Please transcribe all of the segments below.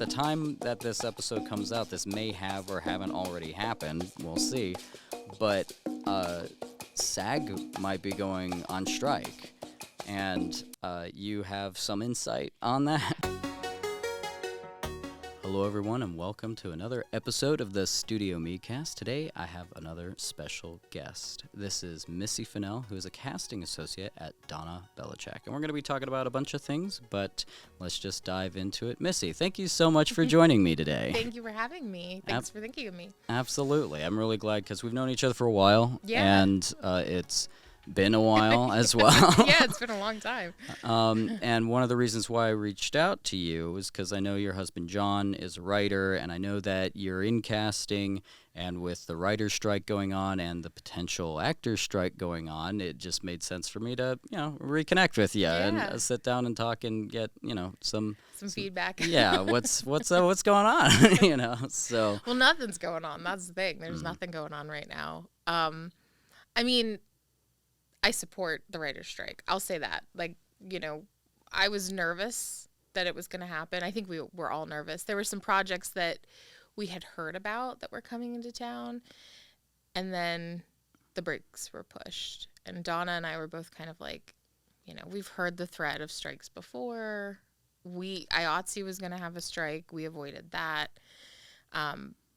the time that this episode comes out, this may have or haven't already happened. We'll see. But SAG might be going on strike. And you have some insight on that. Hello, everyone, and welcome to another episode of the StudioMEcast. Today, I have another special guest. This is Missy Finnell, who is a casting associate at Donna Belichick. And we're going to be talking about a bunch of things, but let's just dive into it. Missy, thank you so much for joining me today. Thank you for having me. Thanks for thinking of me. Absolutely. I'm really glad because we've known each other for a while. Yeah. And it's been a while as well. Yeah, it's been a long time. And one of the reasons why I reached out to you is because I know your husband John is a writer, and I know that you're in casting, and with the writer's strike going on and the potential actor's strike going on, it just made sense for me to, reconnect with you and sit down and talk and get, some feedback. Yeah, what's going on, So well, nothing's going on. That's the thing. There's nothing going on right now. I support the writer's strike. I'll say that. I was nervous that it was going to happen. I think we were all nervous. There were some projects that we had heard about that were coming into town, and then the brakes were pushed. And Donna and I were both kind of like, we've heard the threat of strikes before. IATSE was going to have a strike. We avoided that.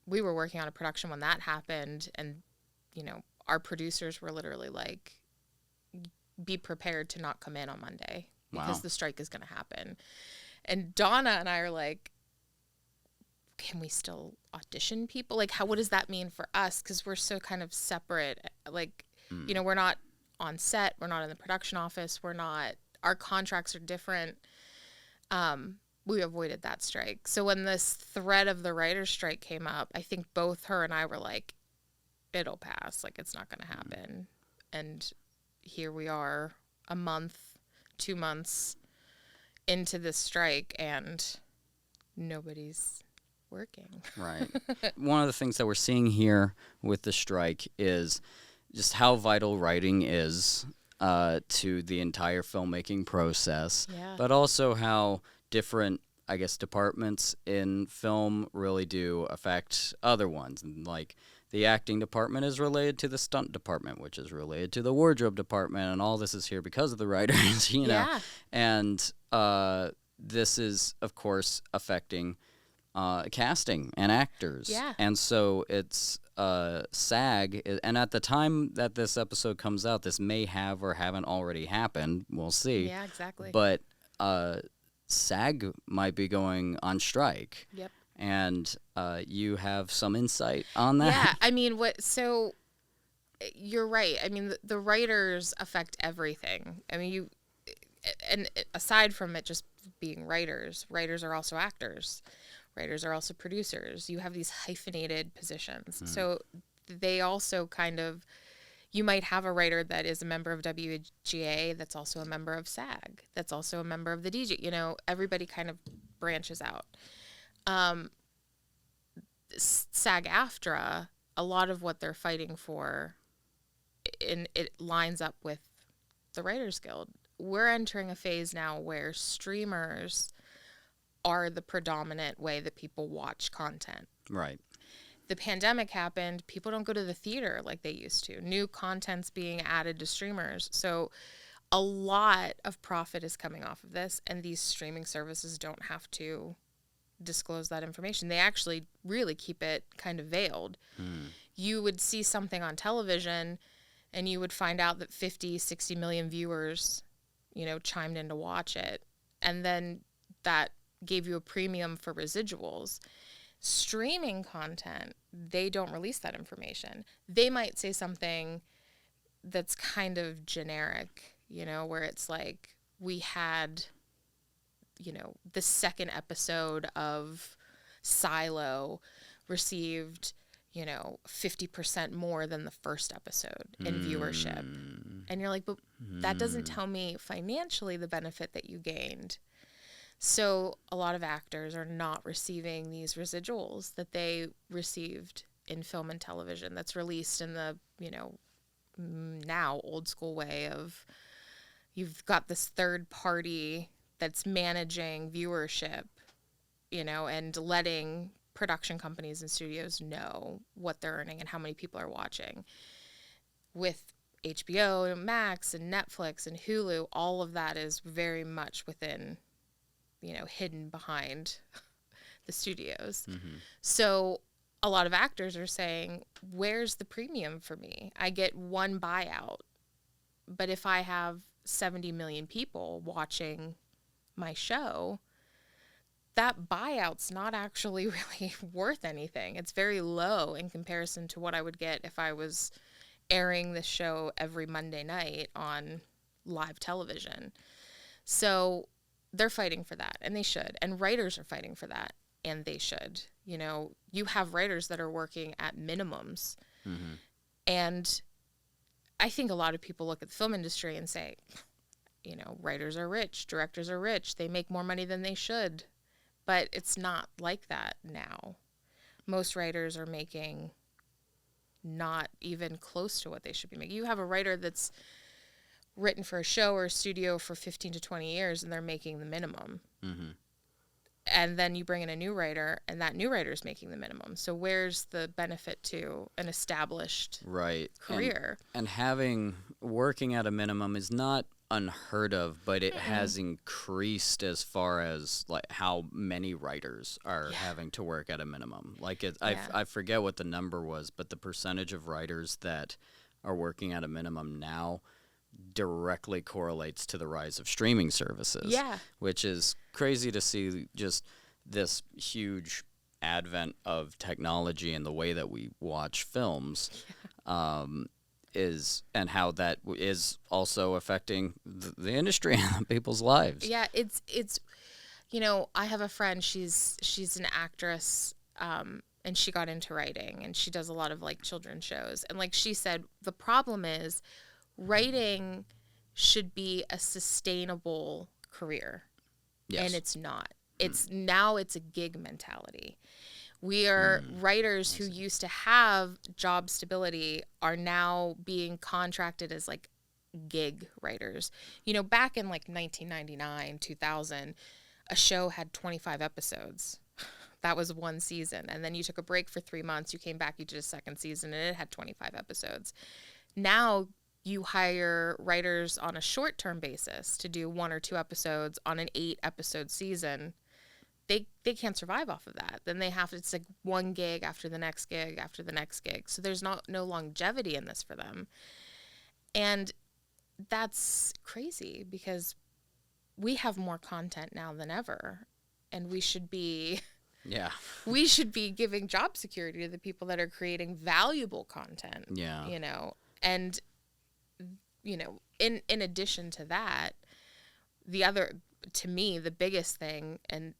We were working on a production when that happened, and, our producers were literally like, be prepared to not come in on Monday because the strike is going to happen. And Donna and I are like, can we still audition people? What does that mean for us? Because we're so kind of separate. We're not on set. We're not in the production office. Our contracts are different. We avoided that strike. So when this threat of the writer's strike came up, I think both her and I were like, it'll pass. It's not going to happen. And here we are 2 months into this strike, and nobody's working. Right. One of the things that we're seeing here with the strike is just how vital writing is to the entire filmmaking process, but also how different, departments in film really do affect other ones. And the acting department is related to the stunt department, which is related to the wardrobe department, and all this is here because of the writers, Yeah. And this is, of course, affecting casting and actors. Yeah. And so it's SAG, and at the time that this episode comes out, this may have or haven't already happened. We'll see. Yeah, exactly. But SAG might be going on strike. Yep. And you have some insight on that? Yeah, so you're right. The writers affect everything. And aside from it just being writers are also actors. Writers are also producers. You have these hyphenated positions. So they also you might have a writer that is a member of WWII that's also a member of SAG, that's also a member of the DJ. Everybody kind of branches out. SAG-AFTRA, a lot of what they're fighting for, it lines up with the Writers Guild. We're entering a phase now where streamers are the predominant way that people watch content. Right. The pandemic happened. People don't go to the theater like they used to. New content's being added to streamers. So a lot of profit is coming off of this, and these streaming services don't have to disclose that information. They actually really keep it kind of veiled. You would see something on television and you would find out that 50, 60 million viewers, chimed in to watch it. And then that gave you a premium for residuals. Streaming content, they don't release that information. They might say something that's kind of generic, where it's like, we had the second episode of Silo received, 50% more than the first episode in viewership. And you're like, but that doesn't tell me financially the benefit that you gained. So a lot of actors are not receiving these residuals that they received in film and television that's released in the, now old school way of you've got this third party that's managing viewership, and letting production companies and studios know what they're earning and how many people are watching. With HBO and Max and Netflix and Hulu, all of that is very much within, hidden behind the studios. Mm-hmm. So a lot of actors are saying, where's the premium for me? I get one buyout. But if I have 70 million people watching my show, that buyout's not actually really worth anything. It's very low in comparison to what I would get if I was airing the show every Monday night on live television. So they're fighting for that, and they should. And writers are fighting for that, and they should. You have writers that are working at minimums. Mm-hmm. And I think a lot of people look at the film industry and say, writers are rich, directors are rich, they make more money than they should. But it's not like that now. Most writers are making not even close to what they should be making. You have a writer that's written for a show or a studio for 15 to 20 years, and they're making the minimum. Mm-hmm. And then you bring in a new writer, and that new writer is making the minimum. So where's the benefit to an established career? And working at a minimum is not unheard of, but it has increased as far as like how many writers are having to work at a minimum. I forget what the number was, but the percentage of writers that are working at a minimum now directly correlates to the rise of streaming services. Yeah. Which is crazy to see, just this huge advent of technology and the way that we watch films. And how that is also affecting the industry and people's lives. Yeah, it's I have a friend, she's an actress, and she got into writing, and she does a lot of like children's shows. And like she said, the problem is writing should be a sustainable career. Yes. And it's not. Now it's a gig mentality. We are writers who used to have job stability are now being contracted as like gig writers. Back in like 1999, 2000, a show had 25 episodes. That was one season. And then you took a break for 3 months. You came back, you did a second season, and it had 25 episodes. Now you hire writers on a short-term basis to do 1 or 2 episodes on an 8-episode season. They can't survive off of that. Then it's like one gig after the next gig after the next gig. So there's no longevity in this for them. And that's crazy because we have more content now than ever. And we should be giving job security to the people that are creating valuable content. Yeah. And in addition to that, to me, the biggest thing, and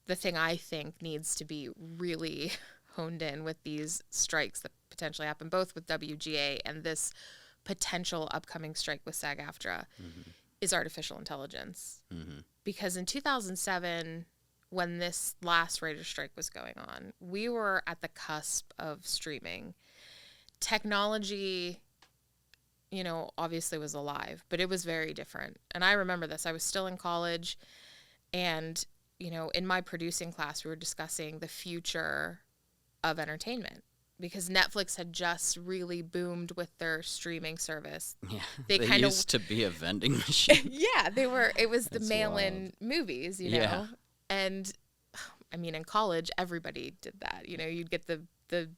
the thing I think needs to be really honed in with these strikes that potentially happen, both with WGA and this potential upcoming strike with SAG-AFTRA, is artificial intelligence. Mm-hmm. Because in 2007, when this last writer's strike was going on, we were at the cusp of streaming. Technology, obviously was alive, but it was very different. And I remember this. I was still in college, and in my producing class, we were discussing the future of entertainment because Netflix had just really boomed with their streaming service. Yeah, they used to be a vending machine. Yeah, they were. It was the mail-in movies, Yeah. And I mean, in college, everybody did that. You'd get the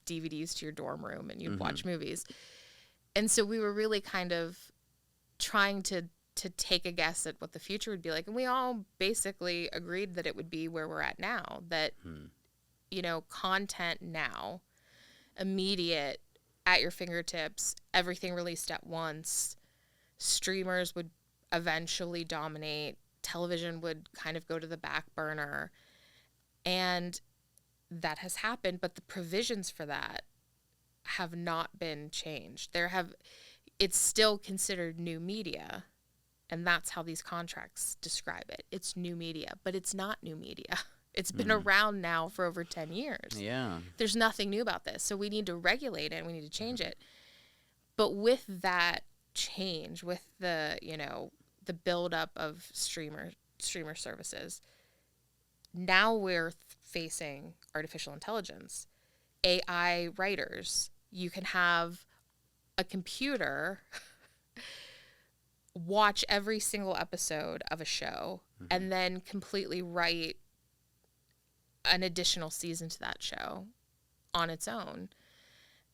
DVDs to your dorm room and you'd watch movies. And so we were really kind of trying to take a guess at what the future would be like. And we all basically agreed that it would be where we're at now, that, content now, immediate, at your fingertips, everything released at once, streamers would eventually dominate, television would kind of go to the back burner. And that has happened, but the provisions for that have not been changed. It's still considered new media. And that's how these contracts describe it. It's new media, but it's not new media. It's been around now for over 10 years. Yeah. There's nothing new about this. So we need to regulate it and we need to change it. But with that change, with the buildup of streamer services, now we're facing artificial intelligence, AI writers. You can have a computer watch every single episode of a show and then completely write an additional season to that show on its own.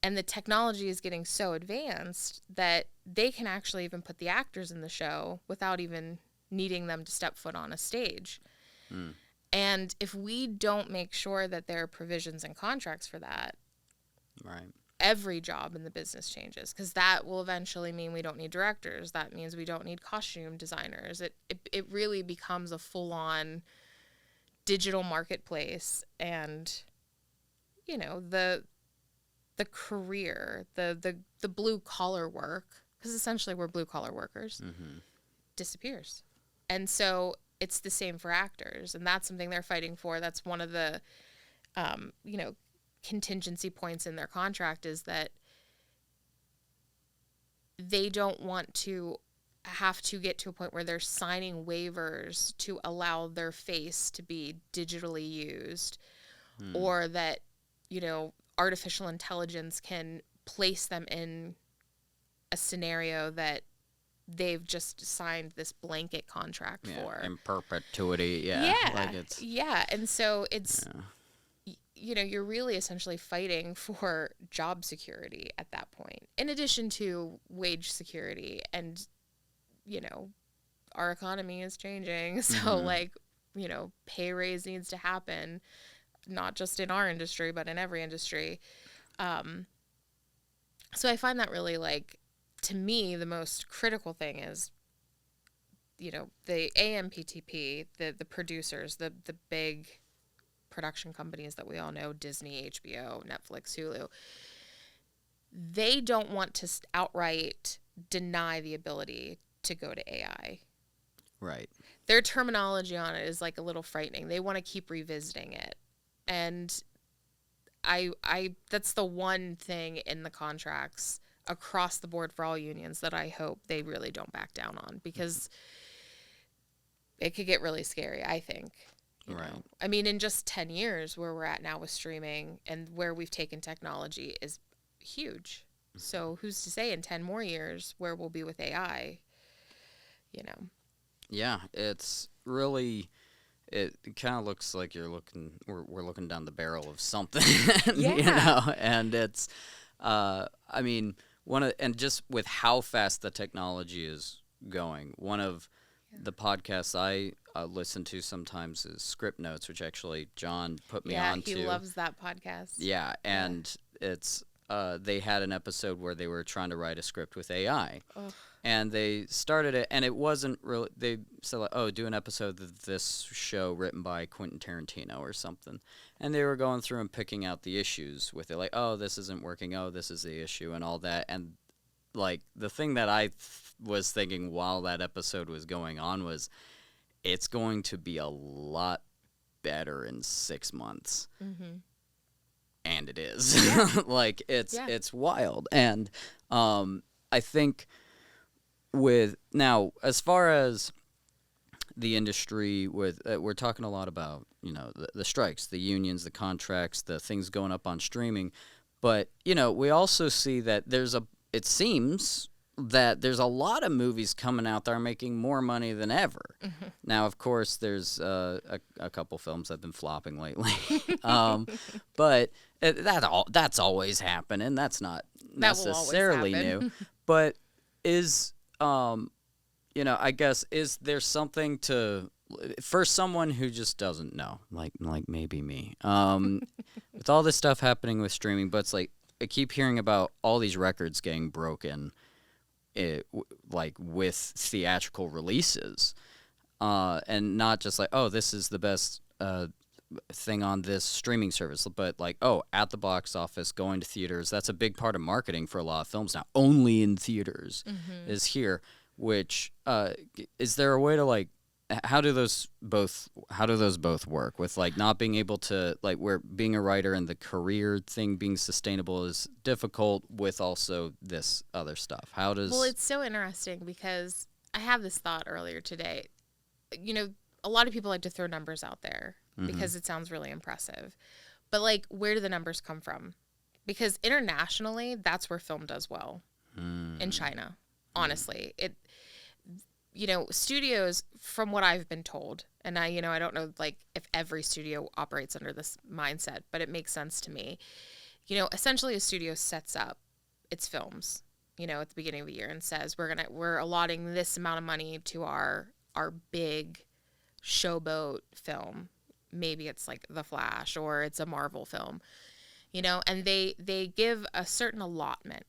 And the technology is getting so advanced that they can actually even put the actors in the show without even needing them to step foot on a stage. And if we don't make sure that there are provisions and contracts for that, right, every job in the business changes, because that will eventually mean we don't need directors. That means we don't need costume designers. It really becomes a full-on digital marketplace. And, you know, the career, the blue-collar work, because essentially we're blue-collar workers, disappears. And so it's the same for actors, and that's something they're fighting for. That's one of the, you know, contingency points in their contract, is that they don't want to have to get to a point where they're signing waivers to allow their face to be digitally used, or that, you know, artificial intelligence can place them in a scenario that they've just signed this blanket contract for. In perpetuity, And so it's, you know, you're really essentially fighting for job security at that point, in addition to wage security. And, you know, our economy is changing, so like, you know, pay raise needs to happen, not just in our industry, but in every industry. So I find that really, like, to me, the most critical thing is, you know, the AMPTP, the producers, the big production companies that we all know, Disney, HBO, Netflix, Hulu, they don't want to outright deny the ability to go to AI. Right. Their terminology on it is like a little frightening. They want to keep revisiting it. And I that's the one thing in the contracts across the board for all unions that I hope they really don't back down on, because it could get really scary, I think. You know? I mean, in just 10 years, where we're at now with streaming and where we've taken technology is huge. So who's to say in 10 more years where we'll be with AI, you know? Yeah, it's really, it kind of looks like we're looking down the barrel of something, you know? And it's, I mean, and just with how fast the technology is going, one of the podcasts I listen to sometimes is Script Notes, which actually John put me on to. Yeah, he loves that podcast. Yeah, and it's they had an episode where they were trying to write a script with AI. Ugh. And they started it, and it wasn't really, they said, like, oh, do an episode of this show written by Quentin Tarantino or something. And they were going through and picking out the issues with it, like, oh, this isn't working, oh, this is the issue, and all that. And, like, the thing that I was thinking while that episode was going on was, it's going to be a lot better in 6 months. And it is. Like, it's wild. And I think with now, as far as the industry, with we're talking a lot about, you know, the strikes, the unions, the contracts, the things going up on streaming, but, you know, we also see that it seems that there's a lot of movies coming out that are making more money than ever. Now, of course, there's a couple films that have been flopping lately, but that's always happening. That's not necessarily new, but is you know, I guess, is there something for someone who just doesn't know, like maybe me, with all this stuff happening with streaming, but it's like, I keep hearing about all these records getting broken, like with theatrical releases, and not just like, oh, this is the best thing on this streaming service, but like, oh, at the box office, going to theaters. That's a big part of marketing for a lot of films now. Only in theaters is here. Which is there a way to, like, how do those both work with, like, not being able to, like, where being a writer and the career thing being sustainable is difficult with also this other stuff? How does... Well, it's so interesting because I had this thought earlier today. You know, a lot of people like to throw numbers out there. because it sounds really impressive. But like, where do the numbers come from? Because internationally, that's where film does well. In China, honestly. Studios, from what I've been told, and I don't know like if every studio operates under this mindset, but it makes sense to me. Essentially a studio sets up its films, at the beginning of the year and says, we're allotting this amount of money to our big showboat film. Maybe it's like The Flash or it's a Marvel film, and they give a certain allotment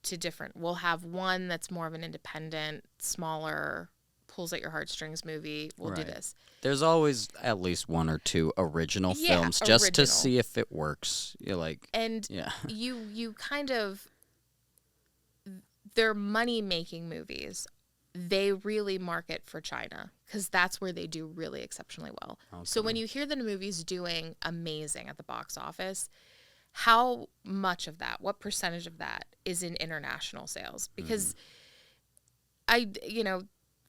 to different. We'll have one that's more of an independent, smaller, pulls at your heartstrings movie. We'll do this. There's always at least one or two original films just to see if it works. You kind of, they're money-making movies. They really market for China because that's where they do really exceptionally well. Okay. So when you hear the movie's doing amazing at the box office, how much of that, what percentage of that is in international sales? Because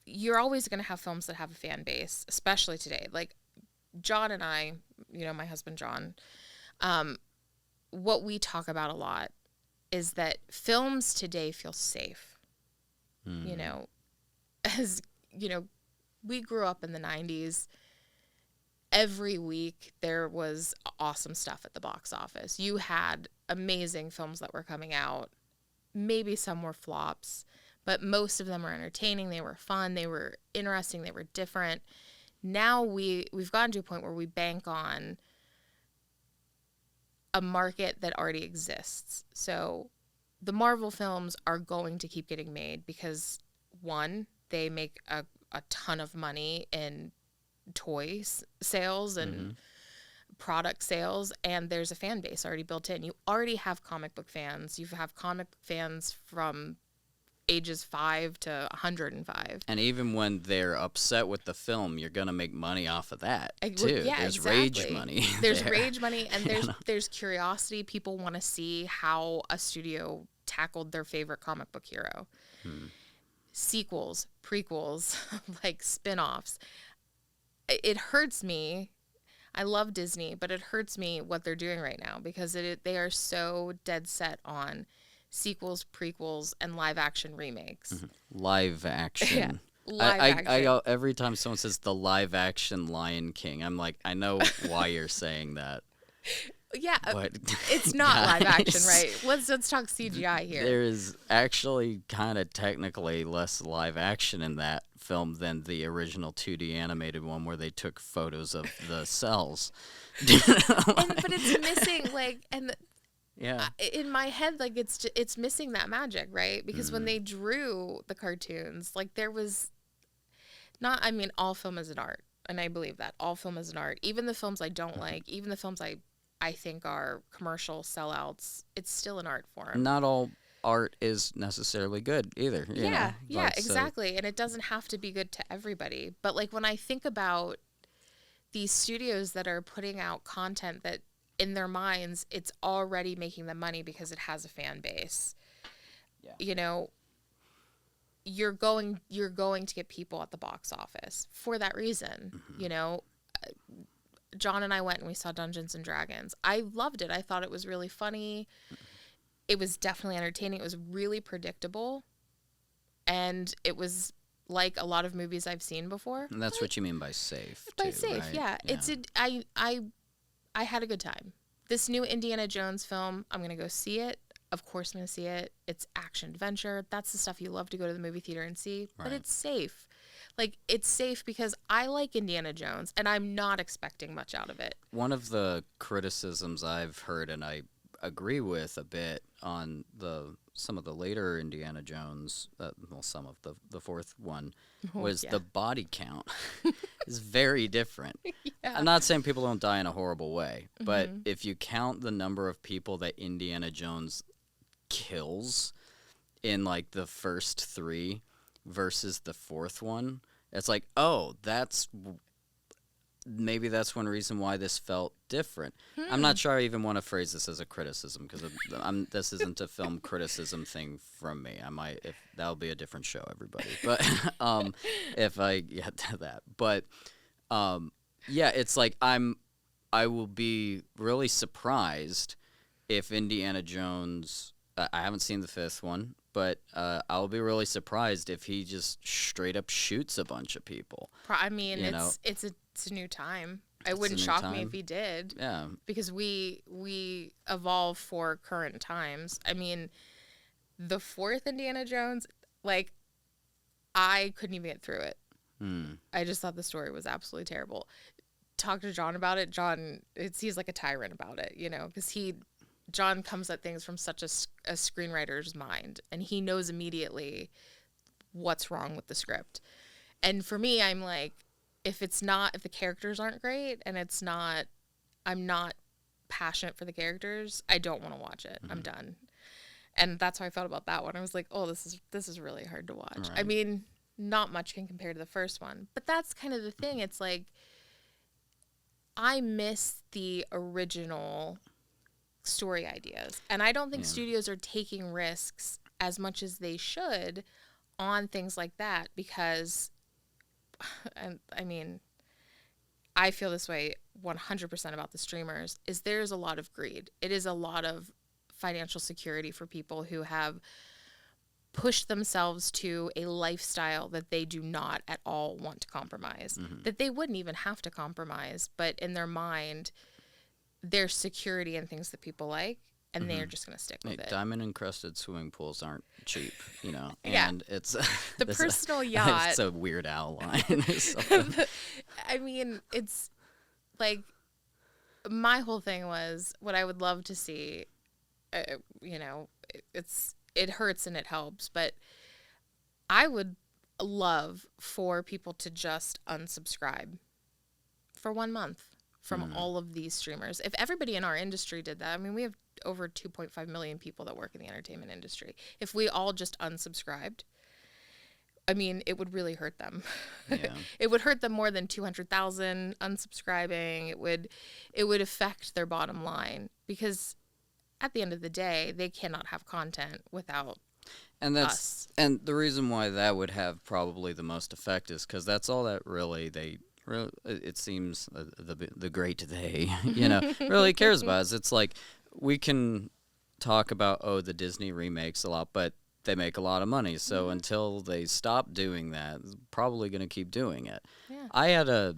you're always going to have films that have a fan base, especially today. Like John and I, my husband John, what we talk about a lot is that films today feel safe. As we grew up in the 90s. Every week there was awesome stuff at the box office. You had amazing films that were coming out. Maybe some were flops, but most of them were entertaining. They were fun. They were interesting. They were different. Now we've gotten to a point where we bank on a market that already exists. So the Marvel films are going to keep getting made because, one, they make a ton of money in toys sales and product sales, and there's a fan base already built in. You already have comic book fans. You have comic book fans from ages 5 to 105. And even when they're upset with the film, you're going to make money off of that, too. Yeah, there's exactly. rage money. There's rage money, and there's curiosity. People want to see how a studio tackled their favorite comic book hero. Sequels, prequels, like spin-offs. It hurts me. I love Disney, but it hurts me what they're doing right now because they are so dead set on sequels, prequels, and live action remakes. Live action. Yeah, live action. Every time someone says the live action Lion King, I'm like, I know why you're saying that. Yeah, but it's not live action, right? Let's talk CGI here. There is actually kind of technically less live action in that film than the original 2D animated one where they took photos of the cells. But it's missing yeah. In my head, like it's missing that magic, right? Because when they drew the cartoons, like there was not. I mean, all film is an art, and I believe that all film is an art. Even the films I don't like, even the films I think are commercial sellouts, it's still an art form. Not all art is necessarily good either. Yeah, exactly. And it doesn't have to be good to everybody. But like when I think about these studios that are putting out content that in their minds, it's already making them money because it has a fan base. Yeah. You're going to get people at the box office for that reason. John and I went and we saw Dungeons and Dragons. I loved it. I thought it was really funny. It was definitely entertaining. It was really predictable. And it was like a lot of movies I've seen before. And that's what you mean by safe. By safe, right? Yeah. I had a good time. This new Indiana Jones film, I'm going to go see it. Of course I'm going to see it. It's action adventure. That's the stuff you love to go to the movie theater and see. Right. But it's safe. Like, it's safe because I like Indiana Jones, and I'm not expecting much out of it. One of the criticisms I've heard, and I agree with a bit on some of the later Indiana Jones, some of the fourth one, was the body count is very different. Yeah. I'm not saying people don't die in a horrible way, but if you count the number of people that Indiana Jones kills in, like, the first 3 versus the fourth one, it's like, oh, maybe that's one reason why this felt different. I'm not sure I even want to phrase this as a criticism because this isn't a film criticism thing from me. I might, if that'll be a different show, everybody. But if I get to that, but Yeah, it's like I will be really surprised if Indiana Jones. I haven't seen the fifth one, but I'll be really surprised if he just straight up shoots a bunch of people. I mean, it's a new time. It wouldn't shock me if he did. Yeah, because we evolve for current times. I mean, the fourth Indiana Jones, like, I couldn't even get through it. I just thought the story was absolutely terrible. Talk to John about it. John, he's like a tyrant about it, you know, because John comes at things from such a screenwriter's mind, and he knows immediately what's wrong with the script. And for me, I'm like, if the characters aren't great and I'm not passionate for the characters, I don't want to watch it. I'm done. And that's how I felt about that one. I was like, oh, this is really hard to watch. Right. I mean, not much can compare to the first one, but that's kind of the thing. It's like, I miss the original story ideas, and I don't think studios are taking risks as much as they should on things like that, because, and I mean, I feel this way 100% about the streamers, is there's a lot of greed. It is a lot of financial security for people who have pushed themselves to a lifestyle that they do not at all want to compromise, that they wouldn't even have to compromise, but in their mind, there's security in things that people like, and they're just going to stick with it. Diamond-encrusted swimming pools aren't cheap, you know, and it's... The personal yacht... It's a Weird Al line. I mean, it's like, my whole thing was, what I would love to see, you know, it hurts and it helps, but I would love for people to just unsubscribe for 1 month from all of these streamers. If everybody in our industry did that, I mean, we have over 2.5 million people that work in the entertainment industry. If we all just unsubscribed, I mean, it would really hurt them. Yeah. It would hurt them more than 200,000 unsubscribing. It would affect their bottom line, because at the end of the day, they cannot have content without us. And the reason why that would have probably the most effect is because that's all that really it seems the great they, you know, really cares about is, it's like, we can talk about, the Disney remakes a lot, but they make a lot of money. So until they stop doing that, they're probably going to keep doing it. Yeah. I had a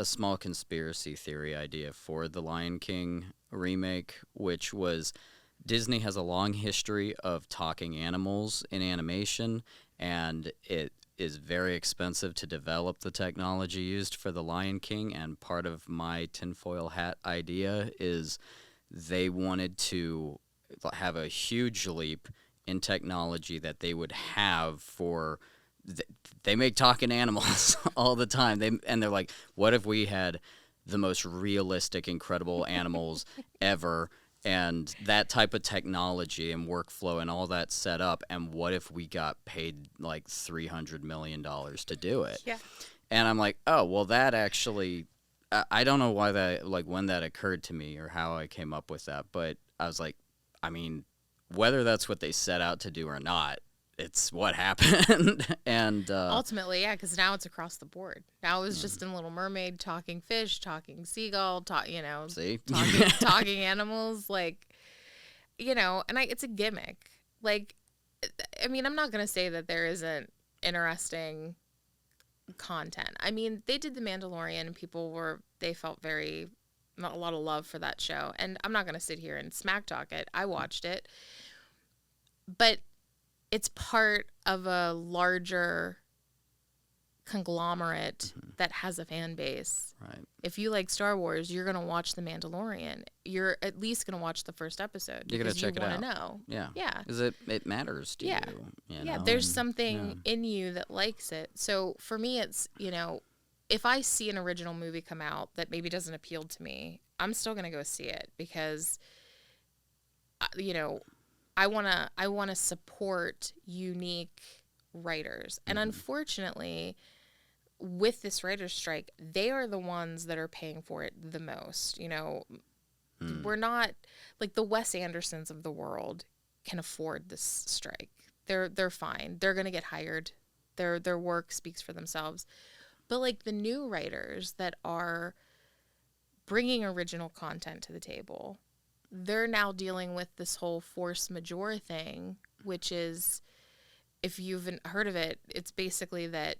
small conspiracy theory idea for the Lion King remake, which was, Disney has a long history of talking animals in animation, and it is very expensive to develop the technology used for the Lion King, and part of my tinfoil hat idea is they wanted to have a huge leap in technology that they would have for... They make talking animals all the time. They're like, what if we had the most realistic, incredible animals ever, and that type of technology and workflow and all that set up, and what if we got paid like $300 million to do it? Yeah. And I'm like, oh, well, that actually, I don't know why that, like, when that occurred to me or how I came up with that, but I was like, I mean, whether that's what they set out to do or not, it's what happened. And ultimately, yeah, because now it's across the board. Now it was just in Little Mermaid, talking fish, talking seagull, talking animals, like, you know, and it's a gimmick. Like, I mean, I'm not going to say that there isn't interesting content. I mean, they did The Mandalorian, and they felt not a lot of love for that show. And I'm not going to sit here and smack talk it. I watched it. But it's part of a larger conglomerate that has a fan base. Right. If you like Star Wars, you're going to watch The Mandalorian. You're at least going to watch the first episode. You're going to check it out. Know. Yeah. Yeah. Because it matters to you. Yeah, there's something in you that likes it. So for me, it's, you know, if I see an original movie come out that maybe doesn't appeal to me, I'm still going to go see it, because, you know, I want to support unique writers. And unfortunately, with this writer's strike, they are the ones that are paying for it the most. You know, we're not, like, the Wes Andersons of the world can afford this strike. They're fine. They're going to get hired. Their work speaks for themselves. But like the new writers that are bringing original content to the table, they're now dealing with this whole force majeure thing, which is, if you've heard of it, it's basically that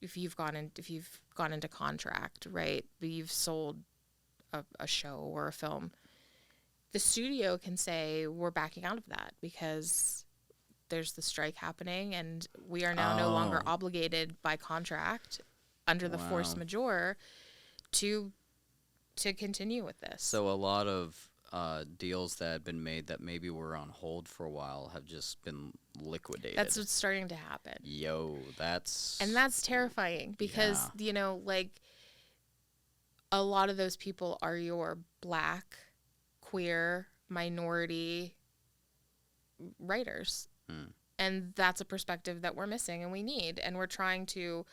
if you've gone into contract, right, you've sold a show or a film, the studio can say, we're backing out of that because there's the strike happening and we are now no longer obligated by contract under the force majeure to continue with this. So a lot of deals that had been made that maybe were on hold for a while have just been liquidated. That's what's starting to happen. And that's terrifying because, you know, like, a lot of those people are your Black, queer, minority writers. And that's a perspective that we're missing and we need. And we're trying to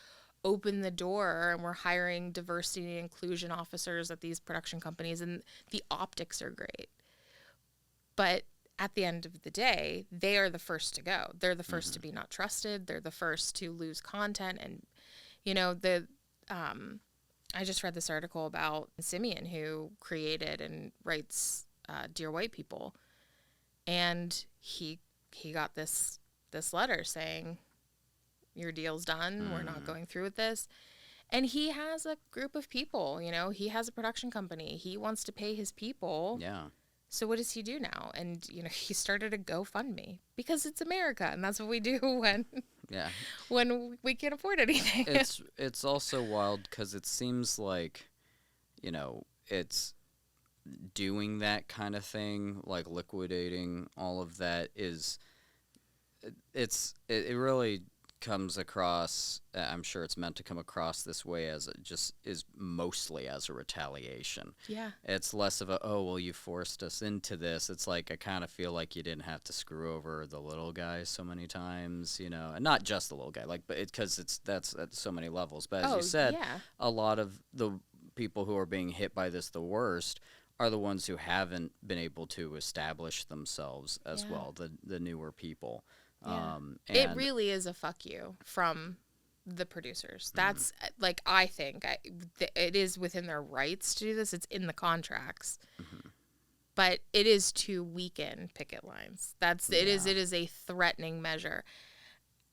open the door, and we're hiring diversity and inclusion officers at these production companies, and the optics are great. But at the end of the day, they are the first to go. They're the first to be not trusted. They're the first to lose content. And, you know, I just read this article about Simeon, who created and writes Dear White People. And he got this letter saying, your deal's done. We're not going through with this. And he has a group of people, you know, he has a production company. He wants to pay his people. Yeah. So what does he do now? And, you know, he started a GoFundMe because it's America and that's what we do when we can't afford anything. It's also wild because it seems like, you know, it's doing that kind of thing, like liquidating all of that it really comes across, I'm sure it's meant to come across this way, as it just is mostly as a retaliation. Yeah. It's less of a, oh, well, you forced us into this. It's like, I kind of feel like you didn't have to screw over the little guy so many times, you know, and not just the little guy, like, but because that's at so many levels. But as you said, a lot of the people who are being hit by this the worst are the ones who haven't been able to establish themselves as well, the newer people. Yeah. It really is a fuck you from the producers. That's like, I think it is within their rights to do this. It's in the contracts, but it is to weaken picket lines. It is a threatening measure.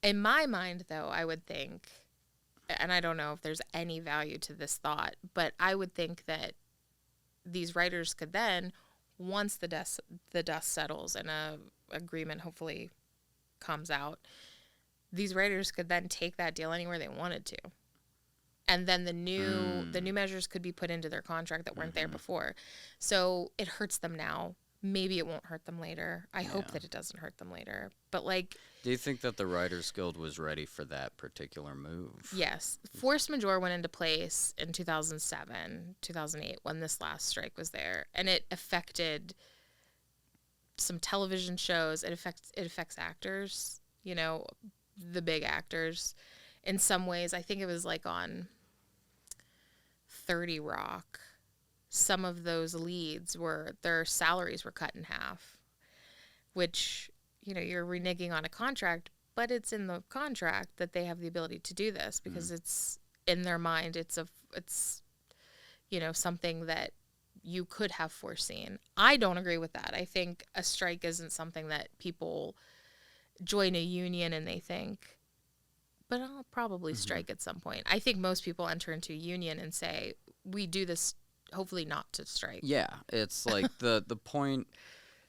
In my mind, though, I would think, and I don't know if there's any value to this thought, but I would think that these writers could then, once the dust settles and a agreement hopefully comes out, these writers could then take that deal anywhere they wanted to, and then the new measures could be put into their contract that weren't there before. So it hurts them now. Maybe it won't hurt them later. I hope that it doesn't hurt them later. But like, do you think that the Writers Guild was ready for that particular move? Yes. Force majeure went into place in 2007, 2008 when this last strike was there, and it affected some television shows. It affects actors, you know, the big actors. In some ways, I think it was like on 30 Rock. Some of those leads their salaries were cut in half, which, you know, you're reneging on a contract, but it's in the contract that they have the ability to do this because it's in their mind. It's you know, something that you could have foreseen. I don't agree with that. I think a strike isn't something that people join a union and they think, but I'll probably strike at some point. I think most people enter into a union and say, we do this hopefully not to strike. Yeah, it's like the point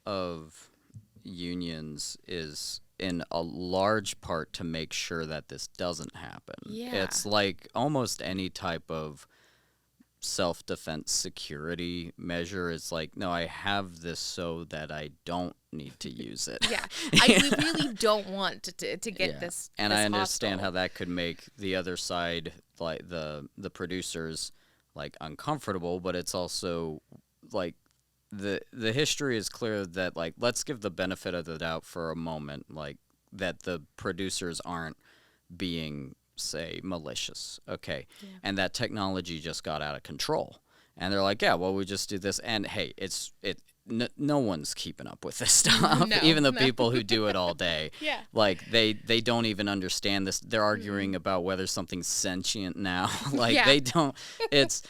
of unions is in a large part to make sure that this doesn't happen. Yeah. It's like almost any type of self-defense security measure. It's like, no, I have this so that I don't need to use it. Yeah. We really don't want to get this. And this I understand hostile. how that could make the other side, like the producers, like uncomfortable, but it's also like the history is clear that, like, let's give the benefit of the doubt for a moment, like that the producers aren't being, say, malicious, okay, and that technology just got out of control, And they're like, yeah, well, we just do this. And hey, no one's keeping up with this stuff. No, even the people who do it all day. Yeah. Like they don't even understand this. They're arguing about whether something's sentient now. Like they don't. It's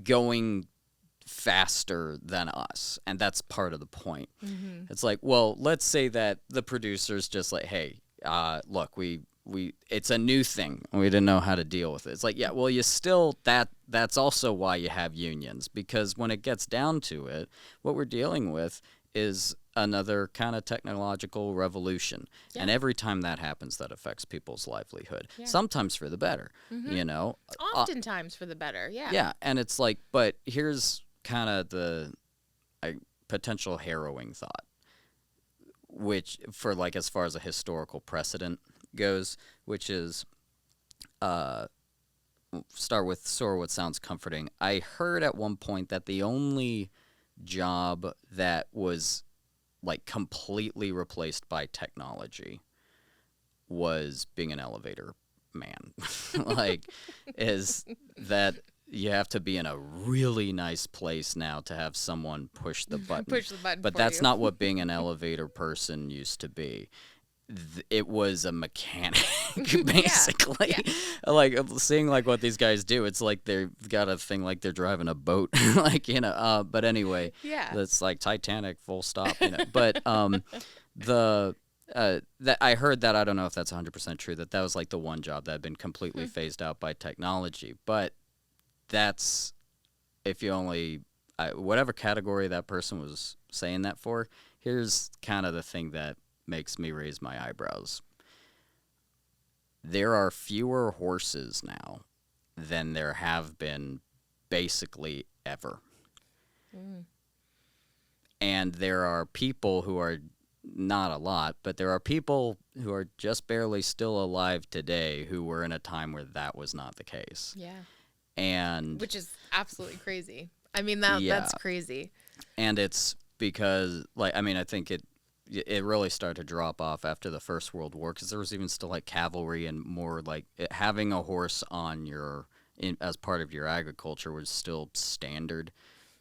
going faster than us, and that's part of the point. Mm-hmm. It's like, well, let's say that the producer's just like, hey, look, we it's a new thing. We didn't know how to deal with it. It's like, yeah, well, you still that's also why you have unions, because when it gets down to it, what we're dealing with is another kind of technological revolution. Yeah. And every time that happens, that affects people's livelihood. Yeah. Sometimes for the better, you know. Oftentimes for the better, yeah. Yeah, and it's like, but here's kind of the potential harrowing thought, which for like as far as a historical precedent goes, which is start with sort of what sounds comforting. I heard at one point that the only job that was like completely replaced by technology was being an elevator man. Like, is that you have to be in a really nice place now to have someone push the button. But that's not what being an elevator person used to be. It was a mechanic, basically. Yeah. Like, seeing like what these guys do, it's like they've got a thing like they're driving a boat, like, you know. But anyway, that's like Titanic, full stop. You know. But that I heard that, I don't know if that's 100% true, that was like the one job that had been completely phased out by technology. But that's if you only whatever category that person was saying that for. Here's kind of the thing that makes me raise my eyebrows. There are fewer horses now than there have been basically ever. And there are people who are, not a lot, but there are people who are just barely still alive today who were in a time where that was not the case. Yeah. And which is absolutely crazy. I mean, that's crazy. And it's because, like, I mean, I think it really started to drop off after the First World War, because there was even still like cavalry and more like having a horse on as part of your agriculture was still standard,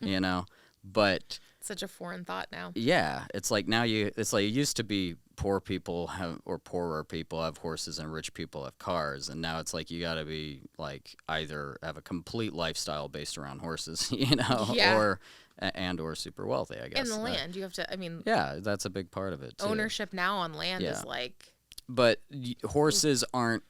you know. But such a foreign thought now. Yeah, it's like now it's like it used to be poorer people have horses and rich people have cars, and now it's like you got to be like either have a complete lifestyle based around horses, you know, or super wealthy, I guess. And the land, you have to, I mean. Yeah, that's a big part of it, too. Ownership now on land is like. But horses don't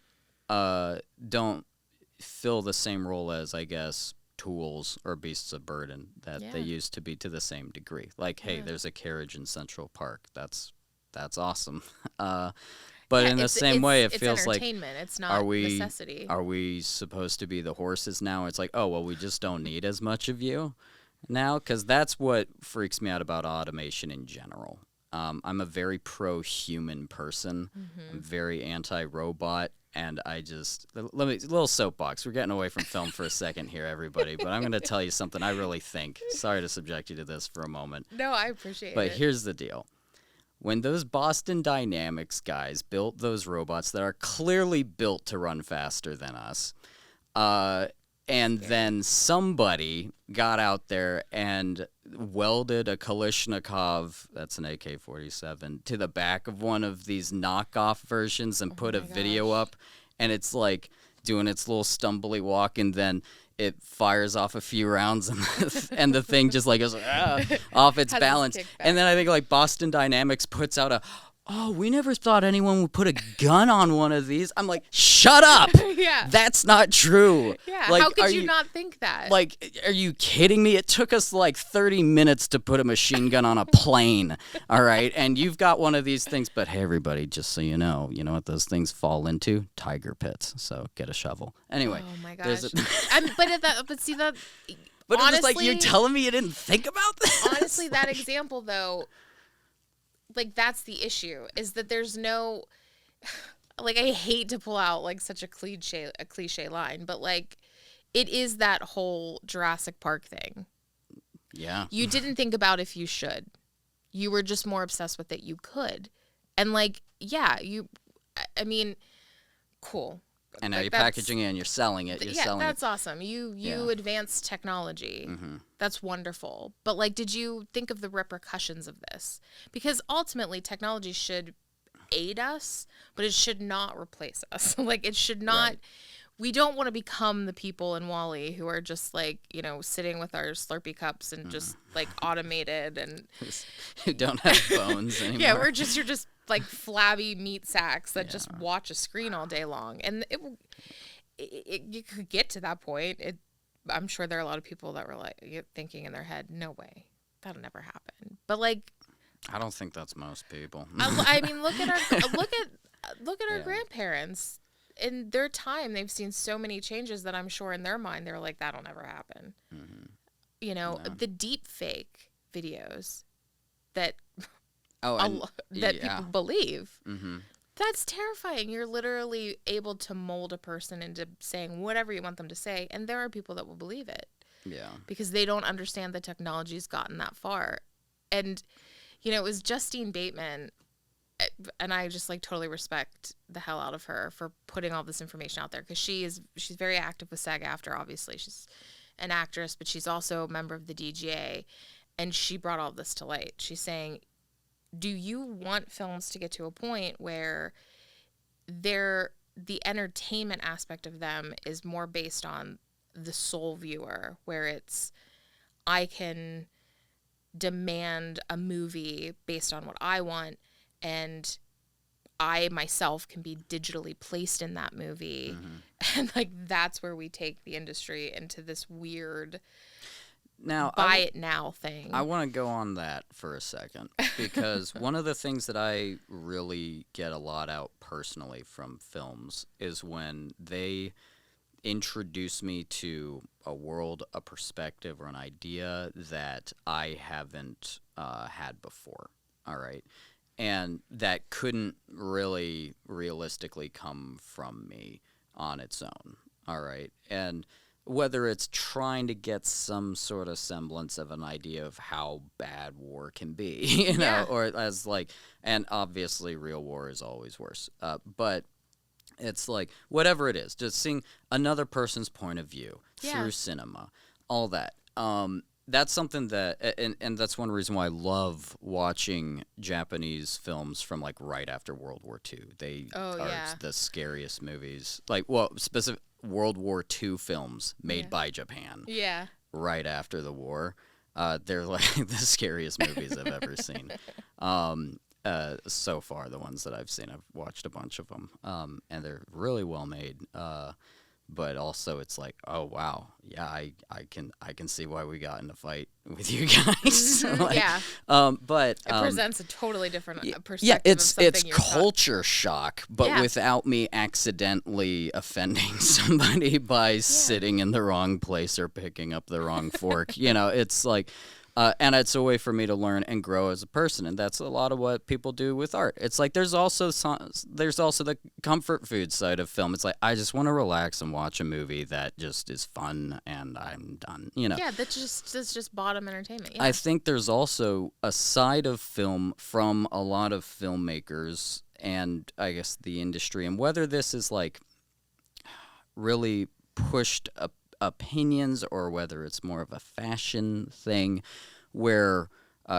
fill the same role as, I guess, tools or beasts of burden that they used to be to the same degree. Like, hey, there's a carriage in Central Park. That's awesome. But in the same way, it feels like, it's not necessity. Are we supposed to be the horses now? It's like, oh, well, we just don't need as much of you now, because that's what freaks me out about automation in general. I'm a very pro-human person. I'm very anti-robot, and I just little soapbox. We're getting away from film for a second here, everybody, but I'm going to tell you something I really think. Sorry to subject you to this for a moment. No, I appreciate it. But here's the deal. When those Boston Dynamics guys built those robots that are clearly built to run faster than us, and then somebody got out there and welded a Kalashnikov, that's an AK-47, to the back of one of these knockoff versions and put a video up, and it's like doing its little stumbly walk, and then it fires off a few rounds, and the thing just like goes off its balance. And then I think like Boston Dynamics puts out we never thought anyone would put a gun on one of these. I'm like, shut up. Yeah. That's not true. Yeah. Like, how could you not think that? Like, are you kidding me? It took us like 30 minutes to put a machine gun on a plane. All right. And you've got one of these things. But hey, everybody, just so you know what those things fall into? Tiger pits. So get a shovel. Anyway. Oh, my gosh. But see that. But honestly, it's like, you're telling me you didn't think about this? Honestly, that example, though. Like, that's the issue, is that there's no, like, I hate to pull out, like, such a cliche line, but, like, it is that whole Jurassic Park thing. Yeah. You didn't think about if you should. You were just more obsessed with that you could. And, like, yeah, I mean, cool. And now you're packaging it and you're selling it. You're selling that's awesome. You advance technology. Mm-hmm. That's wonderful. But like, did you think of the repercussions of this? Because ultimately, technology should aid us, but it should not replace us. Like, it should not. Right. We don't want to become the people in WALL-E who are just like, sitting with our Slurpee cups and just like automated and who don't have bones anymore. Yeah, you're just like flabby meat sacks that just watch a screen all day long. And you could get to that point. I'm sure there are a lot of people that were like thinking in their head, no way, that'll never happen. But like, I don't think that's most people. I mean, look at our grandparents. In their time, they've seen so many changes that I'm sure in their mind they're like, that'll never happen. Mm-hmm. The deep fake videos that people believe. Mm-hmm. That's terrifying. You're literally able to mold a person into saying whatever you want them to say, and there are people that will believe it. Yeah. Because they don't understand the technology's gotten that far. And, it was Justine Bateman, and I just like totally respect the hell out of her for putting all this information out there, because she's very active with SAG-AFTRA. Obviously, she's an actress, but she's also a member of the DGA, and she brought all this to light. She's saying, do you want films to get to a point where the entertainment aspect of them is more based on the sole viewer, where it's, I can demand a movie based on what I want, and I myself can be digitally placed in that movie. Mm-hmm. And like, that's where we take the industry into this weird buy it now thing. I want to go on that for a second, because one of the things that I really get a lot out personally from films is when they introduce me to a world, a perspective, or an idea that I haven't had before. All right. And that couldn't really realistically come from me on its own. All right. And whether it's trying to get some sort of semblance of an idea of how bad war can be, or as like, and obviously real war is always worse. But it's like, whatever it is, just seeing another person's point of view through cinema, all that. That's something that, and that's one reason why I love watching Japanese films from like right after World War II. They are the scariest movies. Like, specific World War II films made by Japan. Yeah. Right after the war. They're like the scariest movies I've ever seen. So far, the ones that I've seen, I've watched a bunch of them, and they're really well made. But also, it's like, oh wow, yeah, I can see why we got in a fight with you guys. But it presents a totally different perspective. Yeah, it's culture shock, but without me accidentally offending somebody by sitting in the wrong place or picking up the wrong fork. It's like. And it's a way for me to learn and grow as a person, and that's a lot of what people do with art. It's like there's also the comfort food side of film. It's like, I just want to relax and watch a movie that just is fun, and I'm done. Yeah, that's just bottom entertainment. Yeah. I think there's also a side of film from a lot of filmmakers, and I guess the industry, and whether this is like really pushed opinions or whether it's more of a fashion thing, where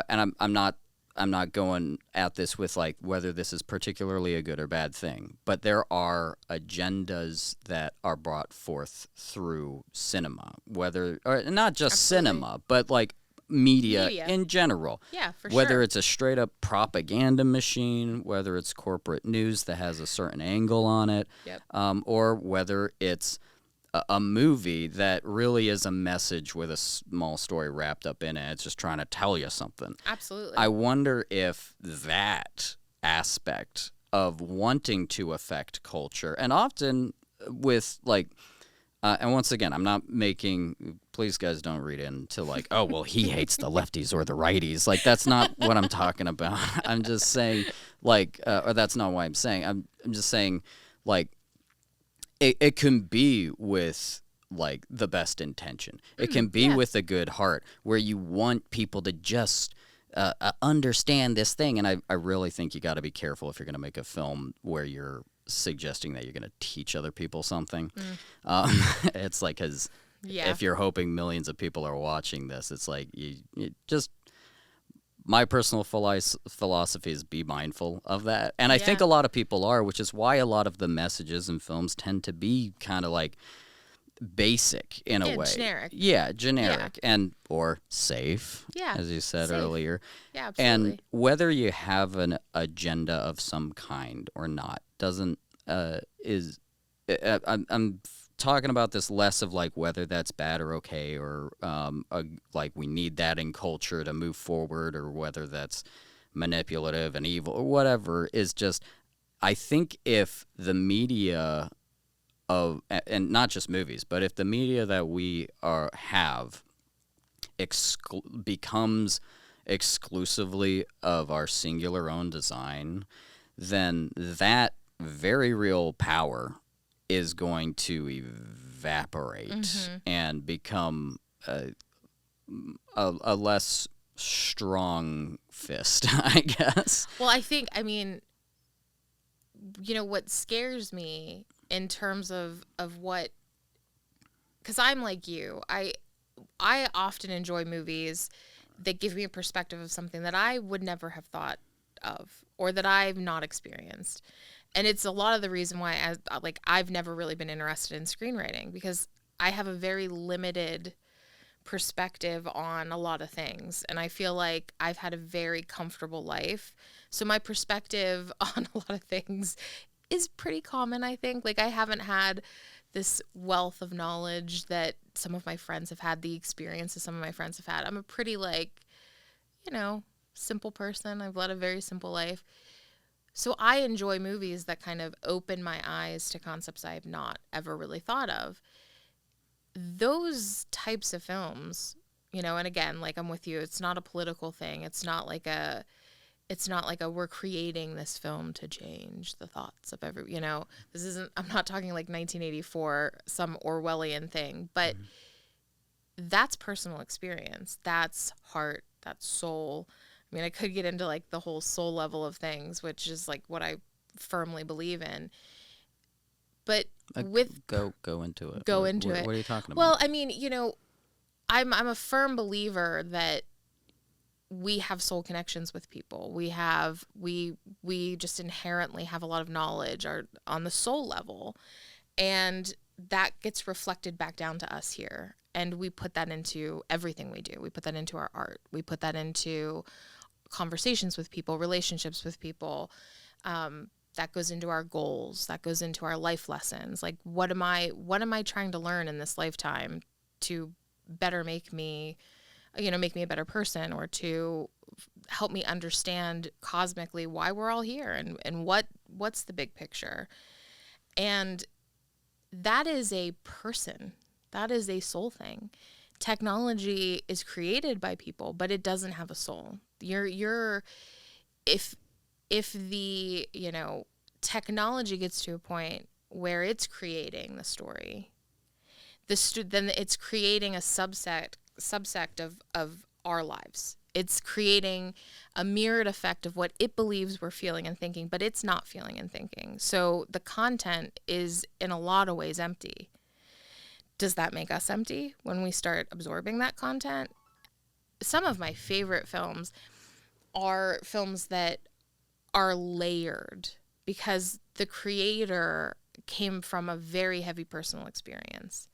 and I'm not going at this with like whether this is particularly a good or bad thing, but there are agendas that are brought forth through cinema, whether or not just cinema, but like media in general. Yeah, for whether sure. it's a straight up propaganda machine, whether it's corporate news that has a certain angle on it, or whether it's a movie that really is a message with a small story wrapped up in it. It's just trying to tell you something. Absolutely. I wonder if that aspect of wanting to affect culture, and often with like, and once again, I'm not making, please guys don't read into like, oh, well, he hates the lefties or the righties. Like, that's not what I'm talking about. I'm just saying like, or that's not what I'm saying. I'm just saying like, it can be with like the best intention. It can be with a good heart, where you want people to just understand this thing. And I really think you got to be careful if you're going to make a film where you're suggesting that you're going to teach other people something. It's like, because if you're hoping millions of people are watching this, it's like you just, my personal philosophy is be mindful of that. And I think a lot of people are, which is why a lot of the messages in films tend to be kind of like basic in a way. Generic. Generic and or safe, as you said earlier. Yeah, absolutely. And whether you have an agenda of some kind or not doesn't I'm talking about this less of like whether that's bad or okay, or like we need that in culture to move forward, or whether that's manipulative and evil or whatever. Is just, I think if the media and not just movies, but if the media that we have becomes exclusively of our singular own design, then that very real power is going to evaporate and become a less strong fist, I guess. Well, I mean, what scares me in terms of what, because I'm like you, I often enjoy movies that give me a perspective of something that I would never have thought of, or that I've not experienced. And it's a lot of the reason why I've never really been interested in screenwriting, because I have a very limited perspective on a lot of things. And I feel like I've had a very comfortable life. So my perspective on a lot of things is pretty common, I think. Like, I haven't had this wealth of knowledge that some of my friends have had, the experiences some of my friends have had. I'm a pretty, simple person. I've led a very simple life. So I enjoy movies that kind of open my eyes to concepts I have not ever really thought of. Those types of films, and again, like, I'm with you, it's not a political thing. It's not like a we're creating this film to change the thoughts of this isn't, I'm not talking like 1984, some Orwellian thing, but that's personal experience. That's heart, that's soul. I mean, I could get into like the whole soul level of things, which is like what I firmly believe in. But go into it. Go into it. What are you talking about? Well, I mean, I'm a firm believer that we have soul connections with people. We just inherently have a lot of knowledge on the soul level, and that gets reflected back down to us here. And we put that into everything we do. We put that into our art. We put that into conversations with people, relationships with people. That goes into our goals. That goes into our life lessons. Like, what am I trying to learn in this lifetime to better make me a better person, or to help me understand cosmically why we're all here, and what's the big picture. And that is a person. That is a soul thing. Technology is created by people, but it doesn't have a soul. If the, technology gets to a point where it's creating the story, then it's creating a subsect of our lives. It's creating a mirrored effect of what it believes we're feeling and thinking, but it's not feeling and thinking. So the content is in a lot of ways empty. Does that make us empty when we start absorbing that content? Some of my favorite films are films that are layered because the creator came from a very heavy personal experience.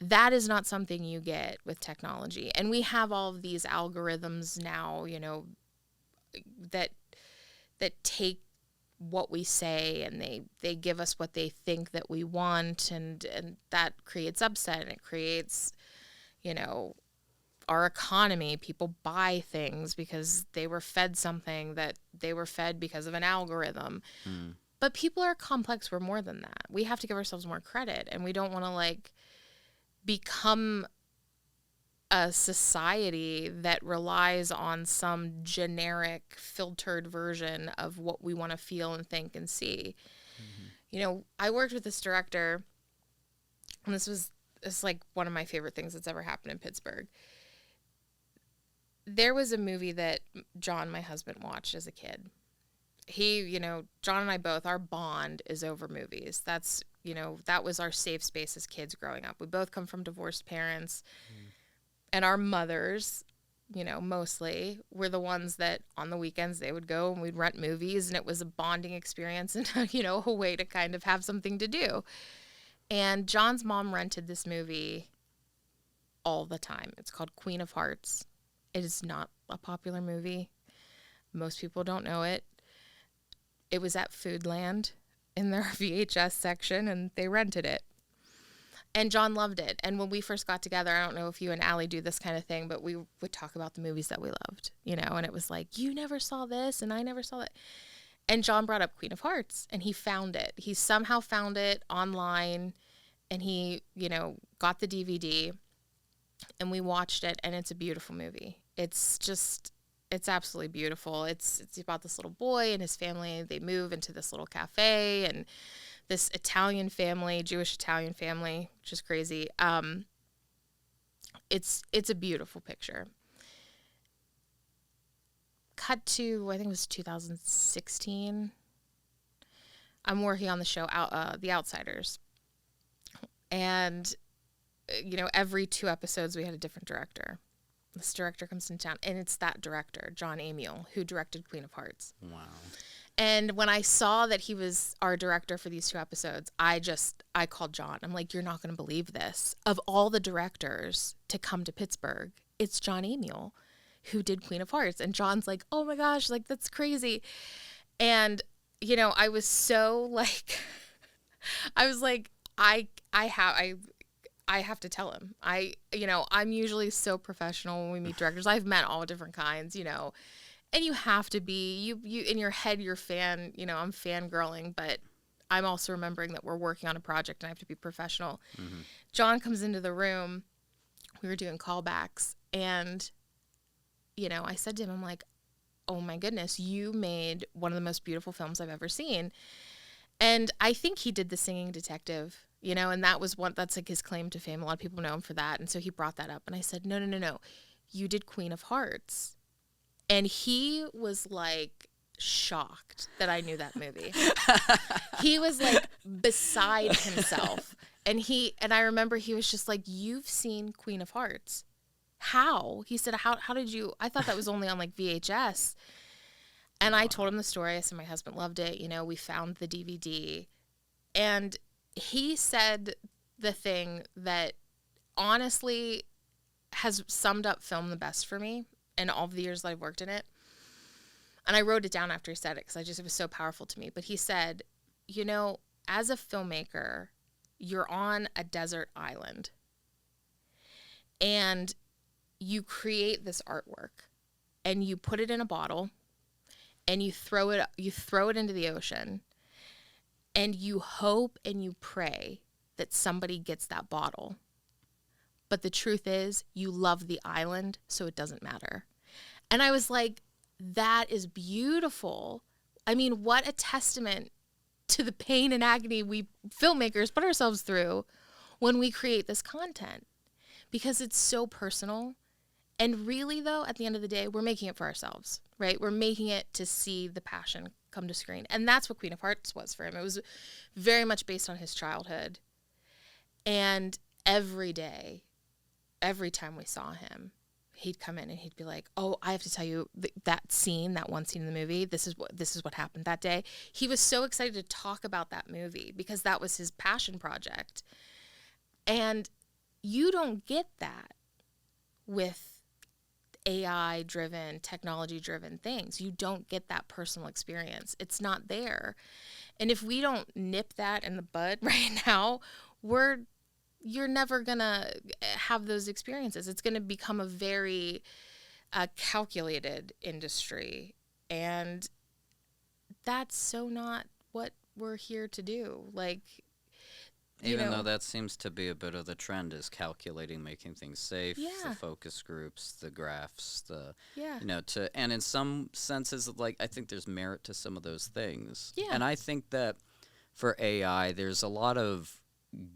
That is not something you get with technology. And we have all of these algorithms now, that take what we say, and they give us what they think that we want, and that creates upset, and it creates, our economy. People buy things because they were fed something that they were fed because of an algorithm. But people are complex. We're more than that. We have to give ourselves more credit, and we don't want to become a society that relies on some generic filtered version of what we want to feel and think and see. I worked with this director, and it's like one of my favorite things that's ever happened in Pittsburgh. There was a movie that John, my husband, watched as a kid, John and I both, our bond is over movies. That's, that was our safe space as kids growing up. We both come from divorced parents, and our mothers, mostly were the ones that on the weekends they would go and we'd rent movies, and it was a bonding experience and, a way to kind of have something to do. And John's mom rented this movie all the time. It's called Queen of Hearts. It is not a popular movie. Most people don't know it. It was at Foodland in their VHS section, and they rented it. And John loved it. And when we first got together, I don't know if you and Allie do this kind of thing, but we would talk about the movies that we loved, and it was like, you never saw this, and I never saw that. And John brought up Queen of Hearts, and he found it. He somehow found it online, and he, got the DVD, and we watched it, and it's a beautiful movie. It's absolutely beautiful. It's about this little boy and his family. They move into this little cafe, and this Italian family, Jewish Italian family, which is crazy. It's a beautiful picture. Cut to, I think it was 2016. I'm working on the show The Outsiders. And, every 2 episodes we had a different director. This director comes in town, and it's that director, John Amiel, who directed Queen of Hearts. Wow. And when I saw that he was our director for these 2 episodes, I called John. I'm like, you're not going to believe this. Of all the directors to come to Pittsburgh, it's John Amiel who did Queen of Hearts. And John's like, oh my gosh, like, that's crazy. And, I was so like, I was like, I have to tell him. I'm usually so professional when we meet directors. I've met all different kinds, and you have to be, you in your head, you're I'm fangirling, but I'm also remembering that we're working on a project and I have to be professional. Mm-hmm. John comes into the room. We were doing callbacks, and, I said to him, I'm like, oh my goodness, you made one of the most beautiful films I've ever seen. And I think he did The Singing Detective, and that's like his claim to fame. A lot of people know him for that. And so he brought that up, and I said, no. You did Queen of Hearts. And he was like shocked that I knew that movie. He was like beside himself. And I remember he was just like, you've seen Queen of Hearts. How? He said, how did you? I thought that was only on like VHS. And I told him the story. I said, my husband loved it. We found the DVD. And he said the thing that honestly has summed up film the best for me in all of the years that I've worked in it. And I wrote it down after he said it because it was so powerful to me. But he said, as a filmmaker, you're on a desert island and you create this artwork and you put it in a bottle and you throw it into the ocean, and you hope and you pray that somebody gets that bottle. But the truth is, you love the island, so it doesn't matter. And I was like, that is beautiful. I mean, what a testament to the pain and agony we filmmakers put ourselves through when we create this content. Because it's so personal. And really, though, at the end of the day, we're making it for ourselves, right? We're making it to see the passion come to screen. And that's what Queen of Hearts was for him. It was very much based on his childhood. And every day, every time we saw him, he'd come in and he'd be like, oh, I have to tell you that one scene in the movie, this is what happened that day. He was so excited to talk about that movie because that was his passion project. And you don't get that with AI-driven, technology-driven things. You don't get that personal experience. It's not there. And if we don't nip that in the bud right now, you're never going to have those experiences. It's going to become a very calculated industry. And that's so not what we're here to do. Like, even though that seems to be a bit of the trend, is calculating, making things safe, yeah. the focus groups, the graphs, and in some senses, like, I think there's merit to some of those things. Yeah. And I think that for AI, there's a lot of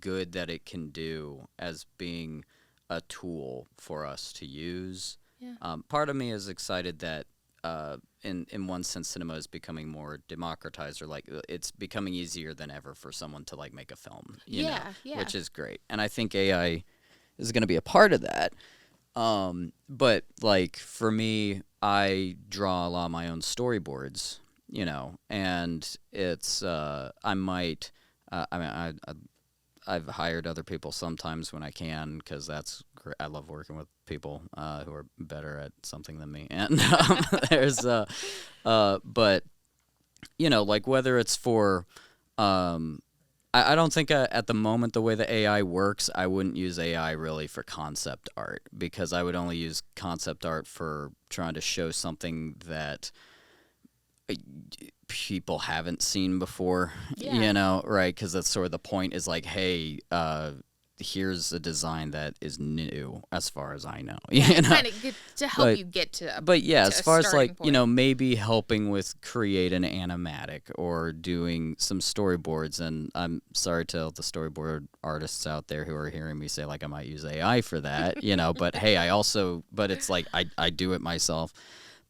good that it can do as being a tool for us to use. Yeah. Part of me is excited that in one sense, cinema is becoming more democratized, or like it's becoming easier than ever for someone to like make a film, you know, which is great. And I think AI is going to be a part of that. But like for me, I draw a lot of my own storyboards, you know, and it's I might I mean I've hired other people sometimes when I can, because that's great. I love working with people who are better at something than me. And there's but you know, like whether it's for I don't think at the moment, the way the AI works, I wouldn't use AI really for concept art, because I would only use concept art for trying to show something that people haven't seen before, you know, right? Because that's sort of the point, is like, hey, here's a design that is new as far as I know. You know? Kind of to help you get to But yeah, to as far as like, point. you know, maybe helping with create an animatic or doing some storyboards. And I'm sorry to the storyboard artists out there who are hearing me say like I might use AI for that, you know, but hey, but it's like I do it myself.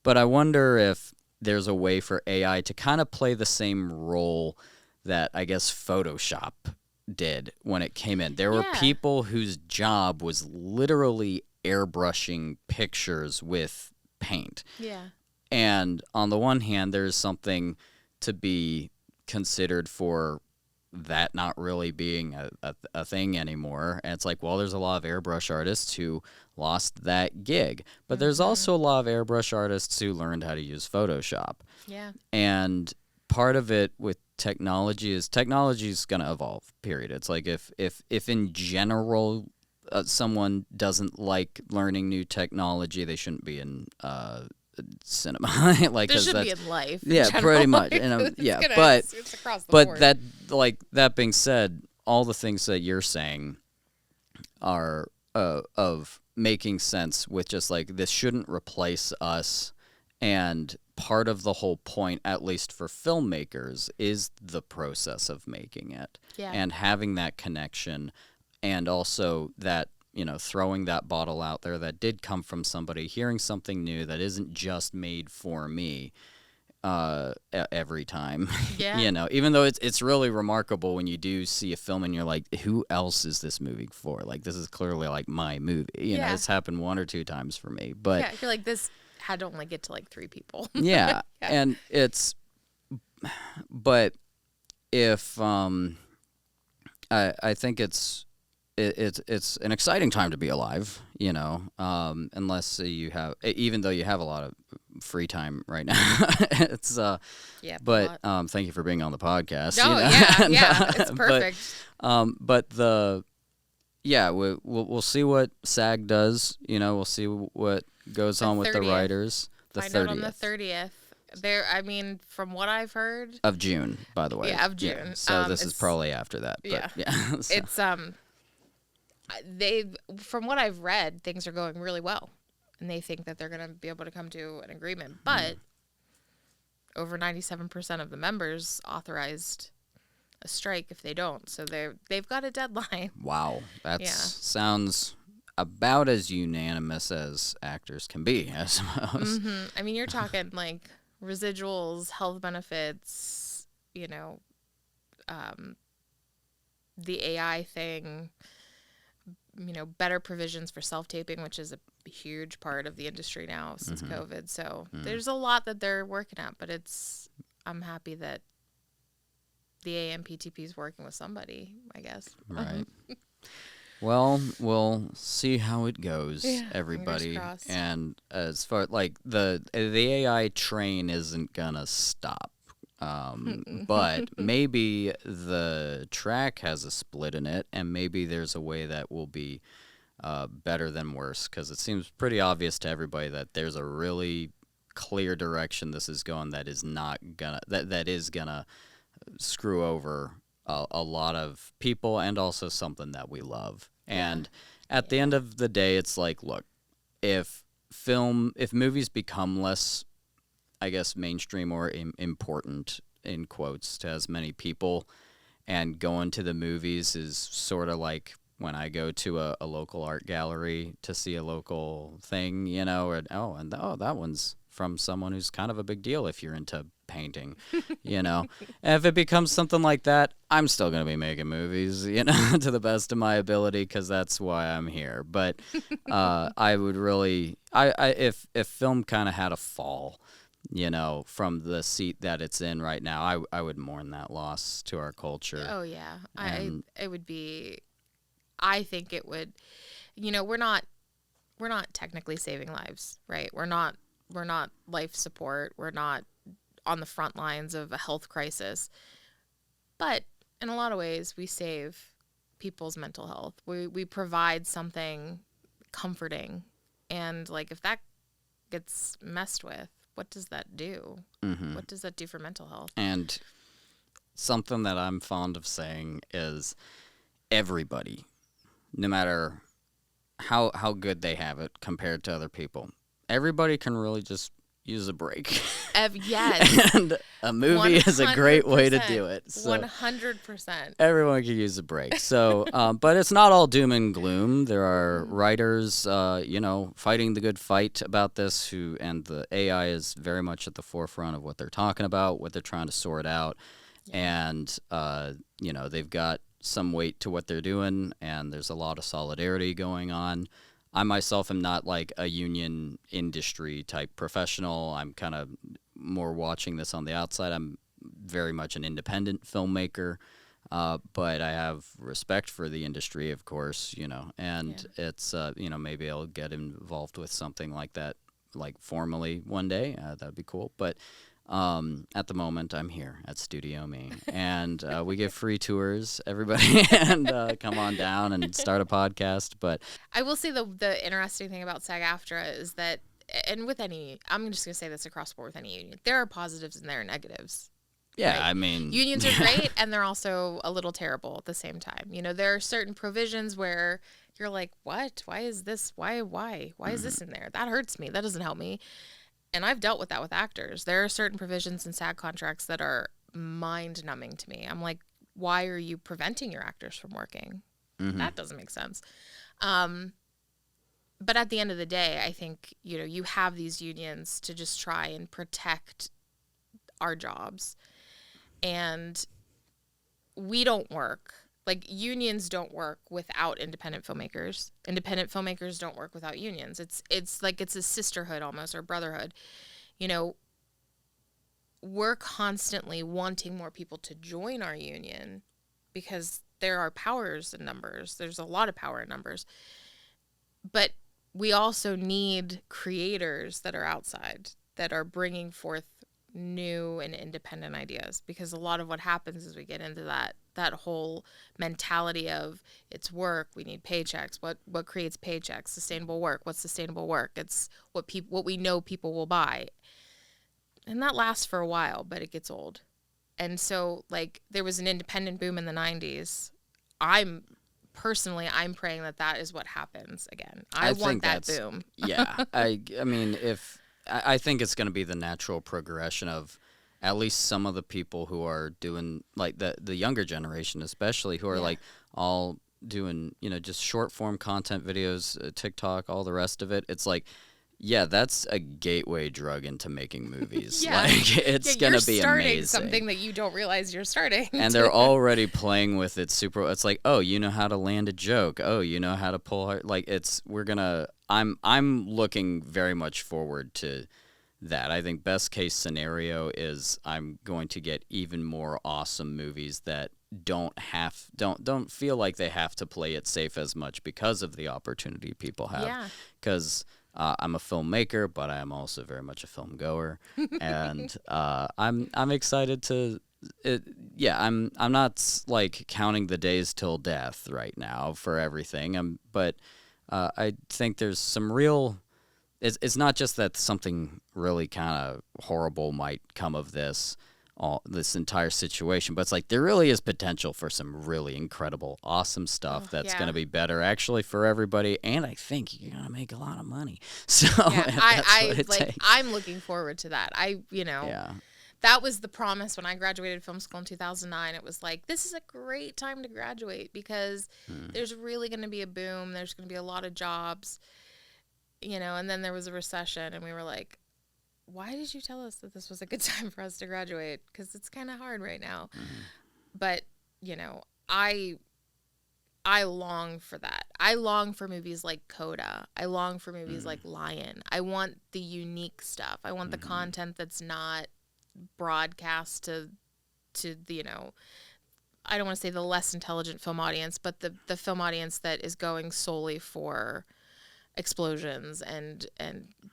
But I wonder if there's a way for AI to kind of play the same role that I guess Photoshop did when it came in. There were people whose job was literally airbrushing pictures with paint. Yeah. And on the one hand, there's something to be considered for that not really being a thing anymore. And it's like, well, there's a lot of airbrush artists who lost that gig. But there's also a lot of airbrush artists who learned how to use Photoshop. Yeah. And part of it with technology is going to evolve, period. It's like if in general someone doesn't like learning new technology, they shouldn't be in cinema. Like, they should be in life. Yeah, in pretty much. And, it's across the board. That, like, that being said, all the things that you're saying are of making sense with just like, this shouldn't replace us. And part of the whole point, at least for filmmakers, is the process of making it and having that connection, and also that, you know, throwing that bottle out there that did come from somebody, hearing something new that isn't just made for me every time. Yeah. You know, even though it's really remarkable when you do see a film and you're like, who else is this movie for? Like, this is clearly like my movie. You know, it's happened one or two times for me. But I feel like this had to only get to like 3 people. Yeah. And but if I think it's an exciting time to be alive, you know, unless you have, even though you have a lot of free time right now. It's but thank you for being on the podcast. Oh, you know? It's perfect. But we'll see what SAG does. You know, we'll see what goes on with the writers. The 30th. Out on the 30th. There, I mean, from what I've heard of June, by the way. Yeah, of June. Yeah. So this is probably after that. But so. It's from what I've read, things are going really well, and they think that they're going to be able to come to an agreement. But over 97% of the members authorized a strike if they don't. So they've got a deadline. Wow, that sounds about as unanimous as actors can be, I suppose. Mm-hmm. I mean, you're talking like residuals, health benefits, you know, the AI thing, you know, better provisions for self-taping, which is a huge part of the industry now since COVID. So there's a lot that they're working at, but I'm happy that the AMPTP is working with somebody, I guess. Right. Well, we'll see how it goes, everybody. And as far like the AI train isn't gonna stop. But maybe the track has a split in it, and maybe there's a way that will be better than worse, because it seems pretty obvious to everybody that there's a really clear direction this is going that is not gonna that is gonna screw over a lot of people, and also something that we love. And at the end of the day, it's like, look, if movies become less, I guess, mainstream or important, in quotes, to as many people, and going to the movies is sort of like when I go to a local art gallery to see a local thing, you know, or that one's from someone who's kind of a big deal if you're into painting, you know. And if it becomes something like that, I'm still going to be making movies, you know, to the best of my ability, because that's why I'm here. But I would really, if film kind of had a fall, you know, from the seat that it's in right now, I would mourn that loss to our culture. Oh yeah, it would be. I think it would. You know, we're not technically saving lives, right? We're not life support. We're not on the front lines of a health crisis. But in a lot of ways, we save people's mental health. We provide something comforting. And like if that gets messed with, what does that do? Mm-hmm. What does that do for mental health? And something that I'm fond of saying is everybody, no matter how good they have it compared to other people, everybody can really just use a break. Yes. And a movie 100%. Is a great way to do it. So 100%. Everyone can use a break. So, but it's not all doom and gloom. There are writers, you know, fighting the good fight about this, and the AI is very much at the forefront of what they're talking about, what they're trying to sort out. Yeah. And, you know, they've got some weight to what they're doing, and there's a lot of solidarity going on. I myself am not like a union industry type professional. I'm kind of more watching this on the outside. I'm very much an independent filmmaker, but I have respect for the industry, of course, you know, and it's, you know, maybe I'll get involved with something like that, like formally one day. That'd be cool. But at the moment, I'm here at StudioMe, and we give free tours, everybody, and come on down and start a podcast. But I will say the interesting thing about SAG-AFTRA is that, and with any, I'm just going to say this across the board with any union, there are positives and there are negatives. Yeah, right? I mean, unions are great, and they're also a little terrible at the same time. You know, there are certain provisions where you're like, what? Why is this? Why is this in there? That hurts me. That doesn't help me. And I've dealt with that with actors. There are certain provisions in SAG contracts that are mind-numbing to me. I'm like, why are you preventing your actors from working? Mm-hmm. That doesn't make sense. But at the end of the day, I think, you know, you have these unions to just try and protect our jobs. And we don't work. Like, unions don't work without independent filmmakers. Independent filmmakers don't work without unions. It's like it's a sisterhood almost, or brotherhood. You know, we're constantly wanting more people to join our union because there are powers in numbers. There's a lot of power in numbers. But we also need creators that are outside, that are bringing forth new and independent ideas, because a lot of what happens is we get into that whole mentality of it's work, we need paychecks. What creates paychecks? Sustainable work. What's sustainable work? It's what we know people will buy. And that lasts for a while, but it gets old. And so, like, there was an independent boom in the 90s. I'm praying that is what happens again. I want that boom. Yeah. I mean, I think it's going to be the natural progression of at least some of the people who are doing, like, the younger generation especially, who are like all doing, you know, just short form content videos, TikTok, all the rest of it. It's like, yeah, that's a gateway drug into making movies. Like, it's going to be amazing. Something that you don't realize you're starting. And they're already playing with it super. It's like, oh, you know how to land a joke. Oh, you know how to pull. Like, I'm looking very much forward to that. I think best case scenario is I'm going to get even more awesome movies that don't feel like they have to play it safe as much because of the opportunity people have. Yeah. Because I'm a filmmaker, but I am also very much a film goer, and I'm excited to. I'm not like counting the days till death right now for everything. But I think there's some real. It's not just that something really kind of horrible might come of this entire situation, but it's like there really is potential for some really incredible, awesome stuff that's going to be better actually for everybody, and I think you're going to make a lot of money. So I'm looking forward to that. That was the promise when I graduated film school in 2009. It was like, this is a great time to graduate because there's really going to be a boom. There's going to be a lot of jobs, you know, and then there was a recession and we were like, why did you tell us that this was a good time for us to graduate? Because it's kind of hard right now. But, I long for that. I long for movies like Coda. I long for movies like Lion. I want the unique stuff. I want the content that's not broadcast to the, I don't want to say the less intelligent film audience, but the film audience that is going solely for explosions and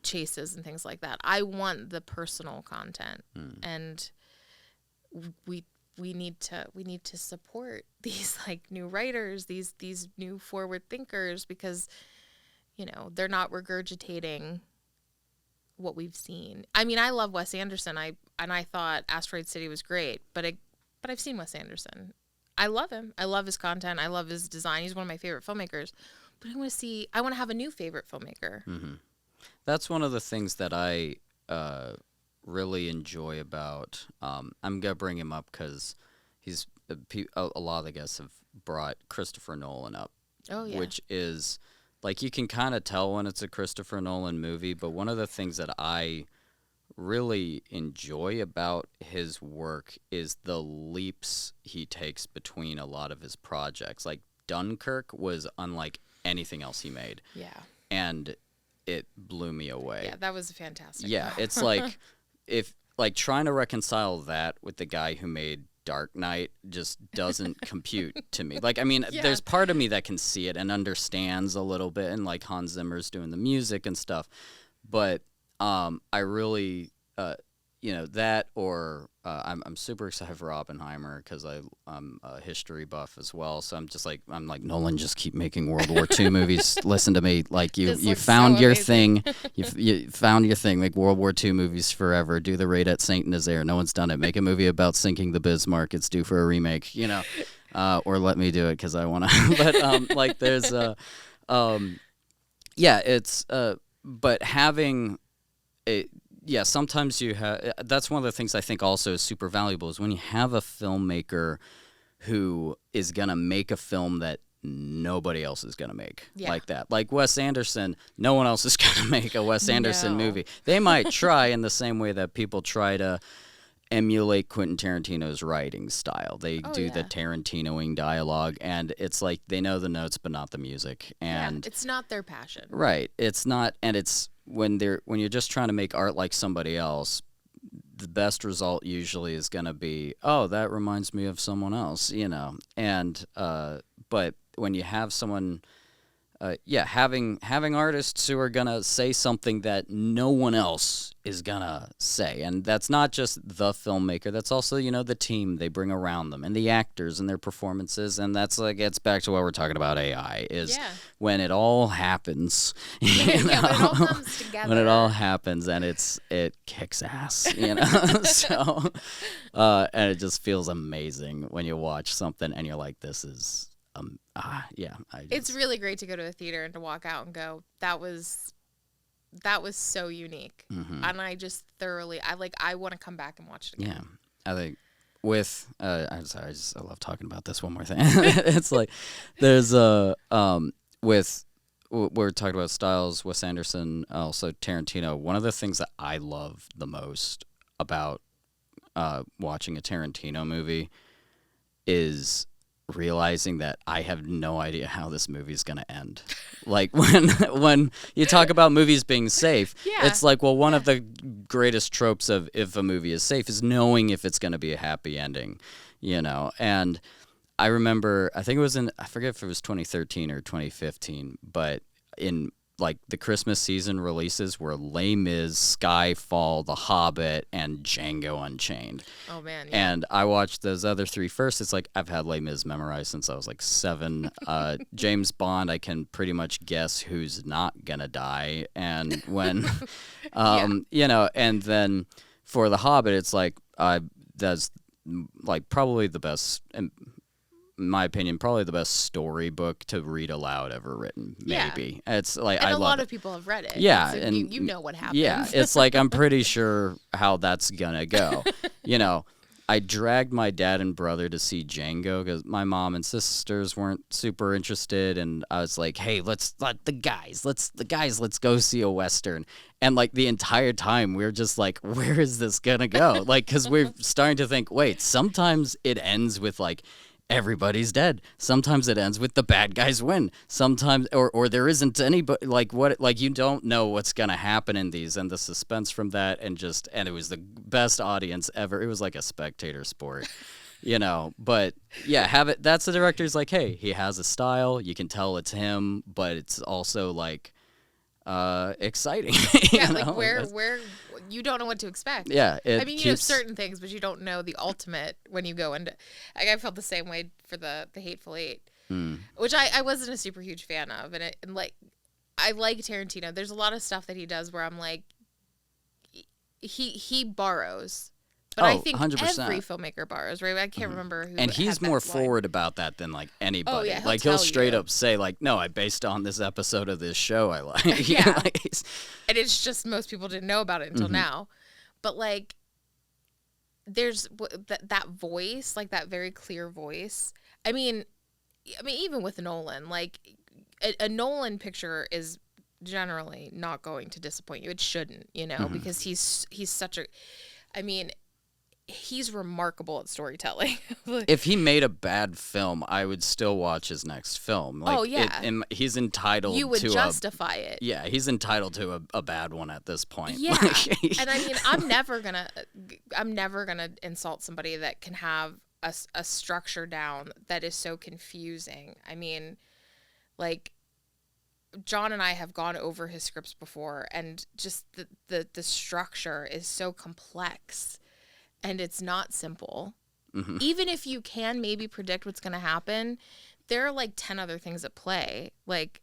chases and things like that. I want the personal content, and we need to support these like new writers, these new forward thinkers, because they're not regurgitating what we've seen. I mean, I love Wes Anderson. I thought Asteroid City was great, but I've seen Wes Anderson. I love him. I love his content. I love his design. He's one of my favorite filmmakers. But I want to have a new favorite filmmaker. That's one of the things that I really enjoy about. I'm gonna bring him up because he's a lot of the guests have brought Christopher Nolan up. Oh yeah. Which is like, you can kind of tell when it's a Christopher Nolan movie. But one of the things that I really enjoy about his work is the leaps he takes between a lot of his projects. Like Dunkirk was unlike anything else he made. Yeah. And it blew me away. Yeah, that was fantastic. Yeah, it's like trying to reconcile that with the guy who made Dark Knight just doesn't compute to me. Like, I mean, there's part of me that can see it and understands a little bit, and like Hans Zimmer's doing the music and stuff. But I really that, or I'm super excited for Oppenheimer because I'm a history buff as well. So I'm like Nolan, just keep making World War II movies. Listen to me, like you found your thing. You found your thing. Make World War II movies forever. Do the Raid at Saint Nazaire. No one's done it. Make a movie about sinking the Bismarck. It's due for a remake. Or let me do it because I want to. But like there's it's but having a. Yeah, sometimes you have. That's one of the things I think also is super valuable is when you have a filmmaker who is gonna make a film that nobody else is gonna make like that. Like Wes Anderson, no one else is gonna make a Wes Anderson movie. They might try in the same way that people try to emulate Quentin Tarantino's writing style. They do the Tarantinoing dialogue, and it's like they know the notes but not the music. And it's not their passion. Right. It's not, and it's. When you're just trying to make art like somebody else, the best result usually is going to be, oh, that reminds me of someone else, And but when you have someone, having artists who are going to say something that no one else is going to say, and that's not just the filmmaker, that's also the team they bring around them and the actors and their performances, and that's like gets back to what we're talking about AI is when it all happens, when it all comes together, when it all happens, and it kicks ass, so and it just feels amazing when you watch something and you're like, this is it's really great to go to a theater and to walk out and go, that was so unique. And I just thoroughly, I want to come back and watch it again. Yeah, I think with I'm sorry, I love talking about this. One more thing, it's like there's with we're talking about styles, Wes Anderson, also Tarantino. One of the things that I love the most about watching a Tarantino movie is realizing that I have no idea how this movie is going to end. Like when you talk about movies being safe, it's like, well, one of the greatest tropes of if a movie is safe is knowing if it's going to be a happy ending, And I remember, I think it was I forget if it was 2013 or 2015, but in like the Christmas season releases were Les Mis, Skyfall, The Hobbit, and Django Unchained. Oh man! Yeah. And I watched those other three first. It's like I've had Les Mis memorized since I was like 7. James Bond, I can pretty much guess who's not gonna die, and when, And then for The Hobbit, it's like that's like probably the best. In my opinion, probably the best storybook to read aloud ever written. Maybe it's like and I a love lot it. of people have read it. Yeah, so and you know what happens. Yeah, it's like I'm pretty sure how that's gonna go. I dragged my dad and brother to see Django because my mom and sisters weren't super interested, and I was like, "Hey, let's go see a Western." And like the entire time, we were just like, "Where is this gonna go?" Like, because we're starting to think, wait, sometimes it ends with like everybody's dead. Sometimes it ends with the bad guys win. Sometimes, or there isn't anybody. Like you don't know what's gonna happen in these, and the suspense from that, and it was the best audience ever. It was like a spectator sport, But yeah, have it. That's the director's like, hey, he has a style. You can tell it's him, but it's also like exciting. Yeah, like where you don't know what to expect. Yeah, I mean, you know certain things, but you don't know the ultimate when you go into. I felt the same way for the Hateful Eight, which I wasn't a super huge fan of, and like I like Tarantino. There's a lot of stuff that he does where I'm like, he borrows. But I think 100%. every filmmaker borrows, right? I can't remember who. And he's more forward about that than like anybody. Oh, yeah, he'll straight up say like, "No, I based on this episode of this show I like." Yeah. And it's just most people didn't know about it until now. But like, there's that voice, like that very clear voice. I mean, even with Nolan, like a Nolan picture is generally not going to disappoint you. It shouldn't, because he's such a. I mean. He's remarkable at storytelling. If he made a bad film, I would still watch his next film. Like, he's entitled to You would justify it. Yeah, he's entitled to a bad one at this point. Yeah. And I mean, I'm never gonna insult somebody that can have a structure down that is so confusing. I mean, like, John and I have gone over his scripts before, and just the structure is so complex. And it's not simple. Mm-hmm. Even if you can maybe predict what's going to happen, there are like 10 other things at play. Like,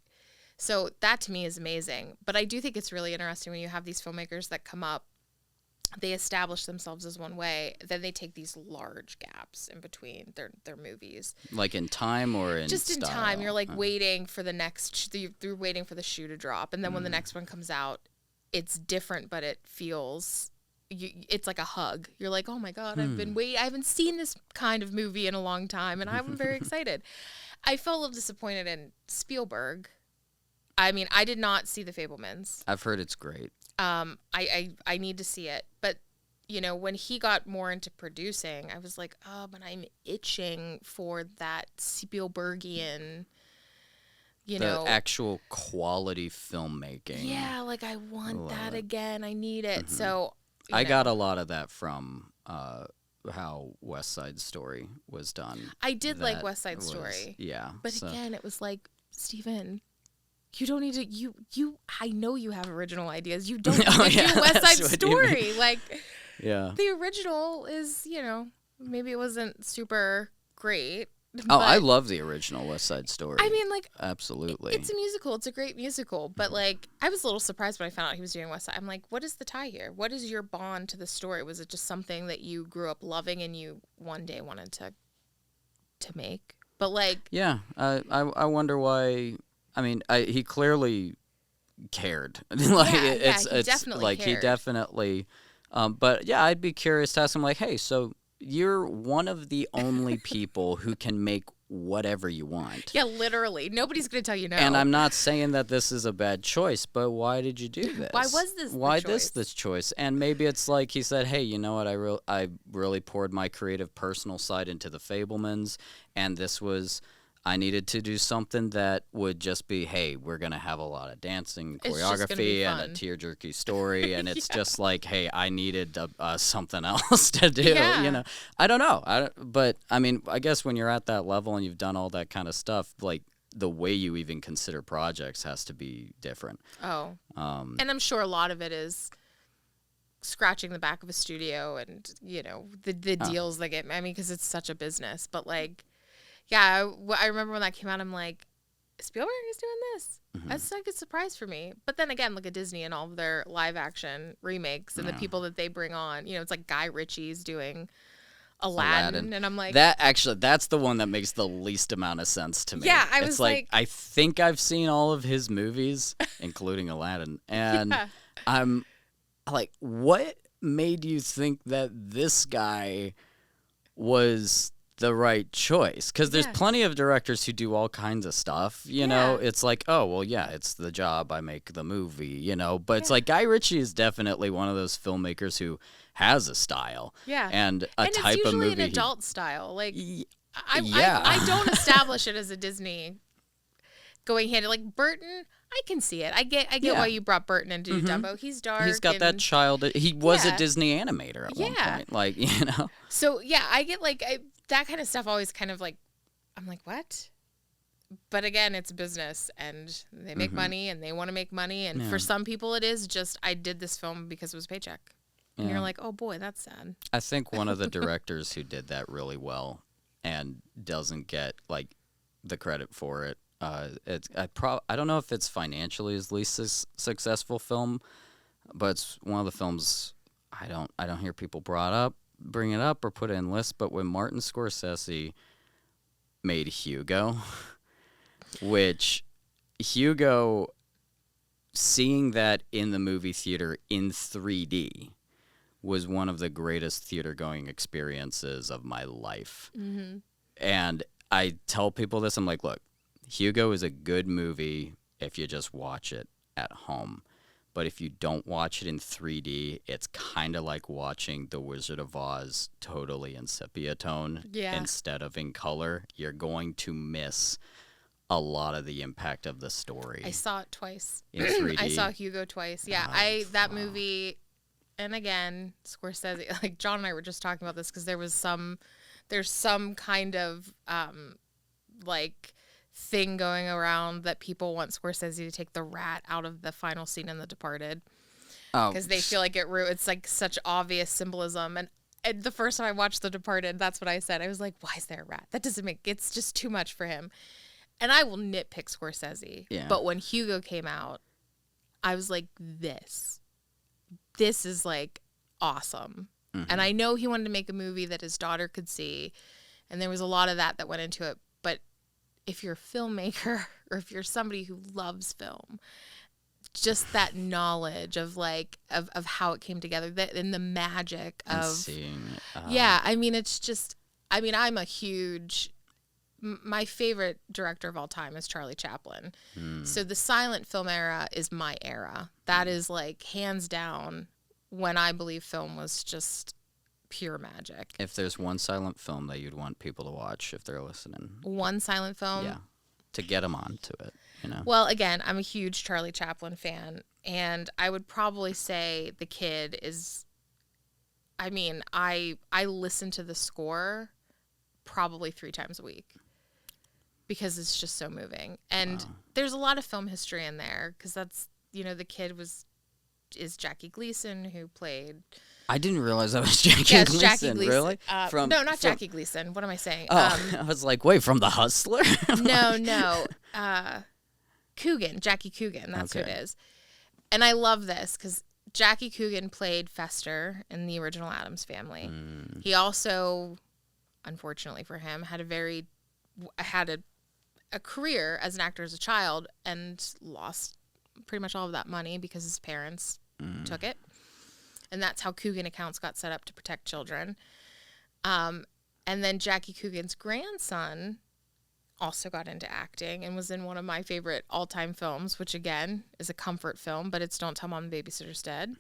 so that to me is amazing. But I do think it's really interesting when you have these filmmakers that come up, they establish themselves as one way, then they take these large gaps in between their movies. Like in time or in just style? In time. You're like waiting for the next, you're waiting for the shoe to drop. And then when the next one comes out, it's different, but it feels... it's like a hug. You're like, oh my God, I haven't seen this kind of movie in a long time, and I'm very excited. I felt a little disappointed in Spielberg. I mean, I did not see The Fabelmans. I've heard it's great. I need to see it, but when he got more into producing, I was like, oh, but I'm itching for that Spielbergian. The actual quality filmmaking. Yeah, like I want that again. I need it. Mm-hmm. So. I got a lot of that from how West Side Story was done. I did like West Side Story. Yeah. But again, it was like, Steven, you don't need to, I know you have original ideas. You don't need to do West Side Story. Like, the original is, maybe it wasn't super great. Oh, I love the original West Side Story. I mean, like... Absolutely. It's a musical. It's a great musical. But, like, I was a little surprised when I found out he was doing West Side. I'm like, what is the tie here? What is your bond to the story? Was it just something that you grew up loving and you one day wanted to make? But, like... Yeah. I wonder why... I mean, he clearly cared. He definitely like, cared. He definitely... but, yeah, I'd be curious to ask him, like, hey, so... You're one of the only people who can make whatever you want. Yeah, literally. Nobody's going to tell you no. And I'm not saying that this is a bad choice, but why did you do this? Why was this this choice? And maybe it's like he said, hey, you know what? I really poured my creative personal side into The Fabelmans, and this was... I needed to do something that would just be, hey, we're going to have a lot of dancing, choreography, and a tear-jerky story, and it's just like, hey, I needed something else to do, I don't know. But, I mean, I guess when you're at that level and you've done all that kind of stuff, like, the way you even consider projects has to be different. Oh. And I'm sure a lot of it is scratching the back of a studio and, the deals they get. I mean, because it's such a business, but, like... Yeah, I remember when that came out, I'm like, Spielberg is doing this? Mm-hmm. That's like a surprise for me. But then again, look at Disney and all of their live action remakes and the people that they bring on. It's like Guy Ritchie's doing Aladdin. And I'm like... That's the one that makes the least amount of sense to me. Yeah, I was like... I think I've seen all of his movies, including Aladdin. And I'm like, what made you think that this guy... was the right choice, because there's plenty of directors who do all kinds of stuff, you know. It's like, oh well, yeah, it's the job, I make the movie, you know. But it's like Guy Ritchie is definitely one of those filmmakers who has a style and a type of movie. And it's usually an adult style. Like I don't establish it as a Disney going hand. Like Burton, I can see it. I get why you brought Burton into Dumbo. He's dark. He's got that child. He was a Disney animator at one point. Like, you know. So yeah, I get like that kind of stuff. Always kind of like, I'm like, what? But again, it's business, and they make money, and they want to make money. And for some people, it is just, I did this film because it was a paycheck. And you're like, oh boy, that's sad. I think one of the directors who did that really well and doesn't get like the credit for it. I don't know if it's financially his least successful film, but it's one of the films I don't hear people bring it up or put it in lists. But when Martin Scorsese made Hugo, which Hugo, seeing that in the movie theater in 3D was one of the greatest theater going experiences of my life. Mm-hmm. And I tell people this, I'm like, look, Hugo is a good movie if you just watch it at home. But if you don't watch it in 3D, it's kind of like watching The Wizard of Oz totally in sepia tone instead of in color. You're going to miss a lot of the impact of the story. I saw it twice. In 3D. I saw Hugo twice. Yeah, that movie, and again, Scorsese, like John and I were just talking about this because there's some kind of like thing going around that people want Scorsese to take the rat out of the final scene in The Departed because they feel like it's like such obvious symbolism. And the first time I watched The Departed, that's what I said. I was like, why is there a rat? That doesn't it's just too much for him. And I will nitpick Scorsese. Yeah. But when Hugo came out, I was like, this is like awesome. Mm-hmm. And I know he wanted to make a movie that his daughter could see. And there was a lot of that went into it. But if you're a filmmaker or if you're somebody who loves film, just that knowledge of like of how it came together, and the magic of seeing I mean, it's just, I mean, I'm a huge, my favorite director of all time is Charlie Chaplin. So the silent film era is my era. That is like hands down when I believe film was just pure magic. If there's one silent film that you'd want people to watch if they're listening. One silent film? Yeah. To get them onto it, you know. Well, again, I'm a huge Charlie Chaplin fan, and I would probably say The Kid is, I mean, I listen to the score probably 3 times a week because it's just so moving. And there's a lot of film history in there because that's, you know, The Kid is Jackie Gleason, who played... I didn't realize that was Jackie Gleason. Jackie Gleason. Really? Jackie Gleason. What am I saying? I was like, wait, from The Hustler? No. Coogan. Jackie Coogan. That's who it is. And I love this because Jackie Coogan played Fester in the original Addams Family. He also, unfortunately for him, had a career as an actor as a child and lost pretty much all of that money because his parents took it. And that's how Coogan accounts got set up to protect children. And then Jackie Coogan's grandson also got into acting and was in one of my favorite all-time films, which, again, is a comfort film, but it's Don't Tell Mom the Babysitter's Dead.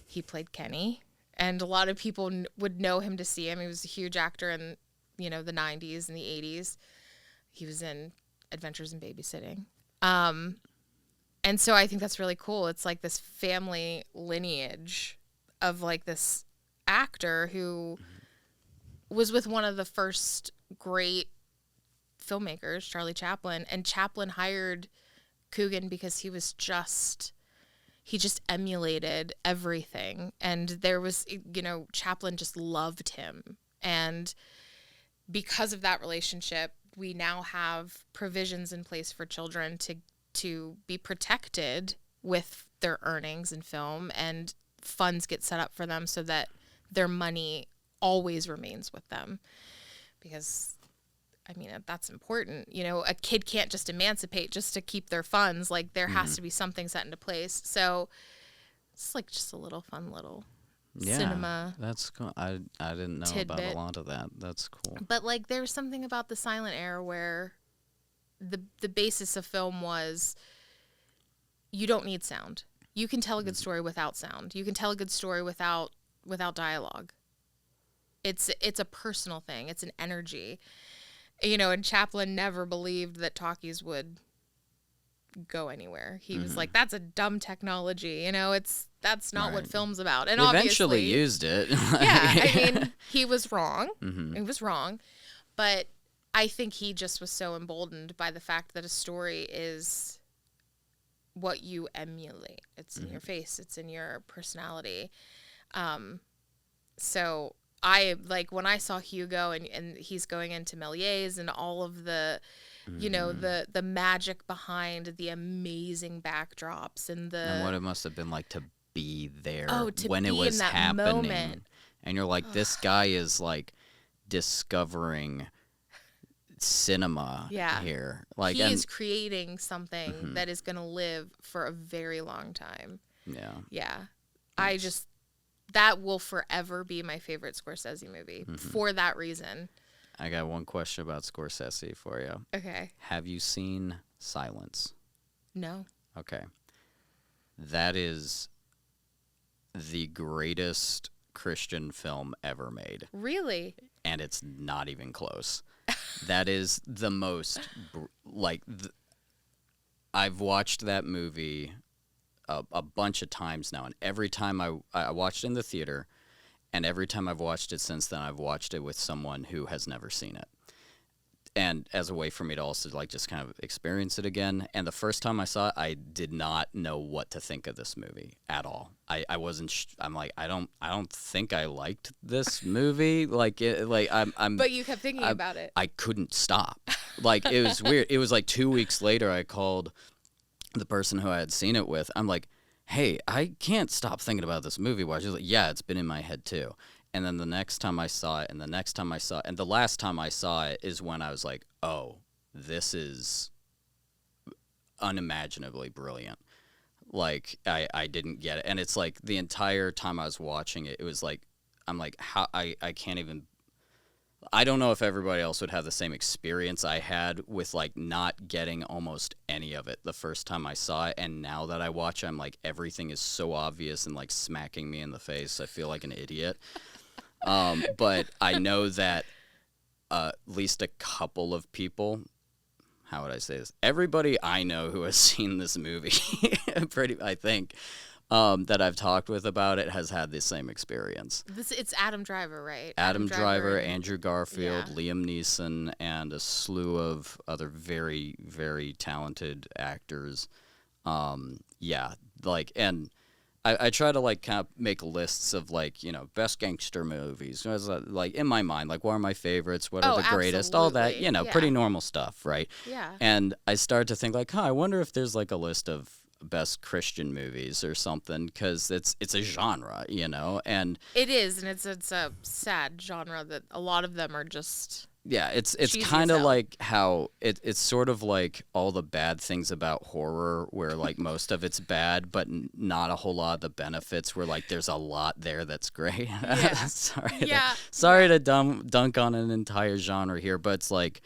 He played Kenny. And a lot of people would know him to see him. He was a huge actor in, you know, the 90s and the 80s. He was in Adventures in Babysitting. And so I think that's really cool. It's like this family lineage of like this actor who was with one of the first great filmmakers, Charlie Chaplin, and Chaplin hired Coogan because he just emulated everything. And there was, you know, Chaplin just loved him. And because of that relationship, we now have provisions in place for children to be protected with their earnings in film, and funds get set up for them so that their money always remains with them. Because, I mean, that's important. You know, a kid can't just emancipate just to keep their funds. Like, there has to be something set into place. So it's like just a little fun little cinema. That's cool. I didn't know about a lot of that. That's cool. But like, there's something about the silent era where the basis of film was you don't need sound. You can tell a good story without sound. You can tell a good story without dialogue. It's a personal thing. It's an energy. And Chaplin never believed that talkies would go anywhere. He was like, that's a dumb technology. That's not what film's about. And he obviously eventually used it. He was wrong. He was wrong. But I think he just was so emboldened by the fact that a story is what you emulate. It's in your face. It's in your personality. So I, like, when I saw Hugo and he's going into Méliès and all of the, the magic behind the amazing backdrops and what it must have been like to be there to when be it was in that happening. Moment. And you're like, this guy is like discovering cinema here. Like, he is creating something that is going to live for a very long time. Yeah. That will forever be my favorite Scorsese movie for that reason. I got one question about Scorsese for you. Okay. Have you seen Silence? No. Okay. That is the greatest Christian film ever made. Really? And it's not even close. That is the most, I've watched that movie a bunch of times now, and every time I watched it in the theater, and every time I've watched it since then, I've watched it with someone who has never seen it. And as a way for me to also just kind of experience it again. And the first time I saw it, I did not know what to think of this movie at all. I wasn't. I'm like, I don't think I liked this movie. But you kept thinking about it. I couldn't stop. Like, it was weird. It was like 2 weeks later, I called the person who I had seen it with. I'm like, hey, I can't stop thinking about this movie. Why? She's like, yeah, it's been in my head too. And then the next time I saw it, and the next time I saw it, and the last time I saw it is when I was like, oh, this is unimaginably brilliant. Like, I didn't get it. And it's like the entire time I was watching it, it was like, I'm like, how I can't even, I don't know if everybody else would have the same experience I had with like not getting almost any of it the first time I saw it. And now that I watch it, I'm like, everything is so obvious and like smacking me in the face. I feel like an idiot. But I know that at least a couple of people, how would I say this? Everybody I know who has seen this movie, I think, that I've talked with about it has had the same experience. It's Adam Driver, right? Adam Driver, Andrew Garfield, Liam Neeson, and a slew of other very, very talented actors. And I try to like kind of make lists of like, best gangster movies. Like in my mind, like what are my favorites? What are the greatest? All that, pretty normal stuff, right? Yeah. And I started to think like, I wonder if there's like a list of best Christian movies or something, because it's a genre, and it is, and it's a sad genre that a lot of them are just it's kind of like how it's sort of like all the bad things about horror, where like most of it's bad, but not a whole lot of the benefits, where like there's a lot there that's great. Sorry to dunk on an entire genre here, but it's like,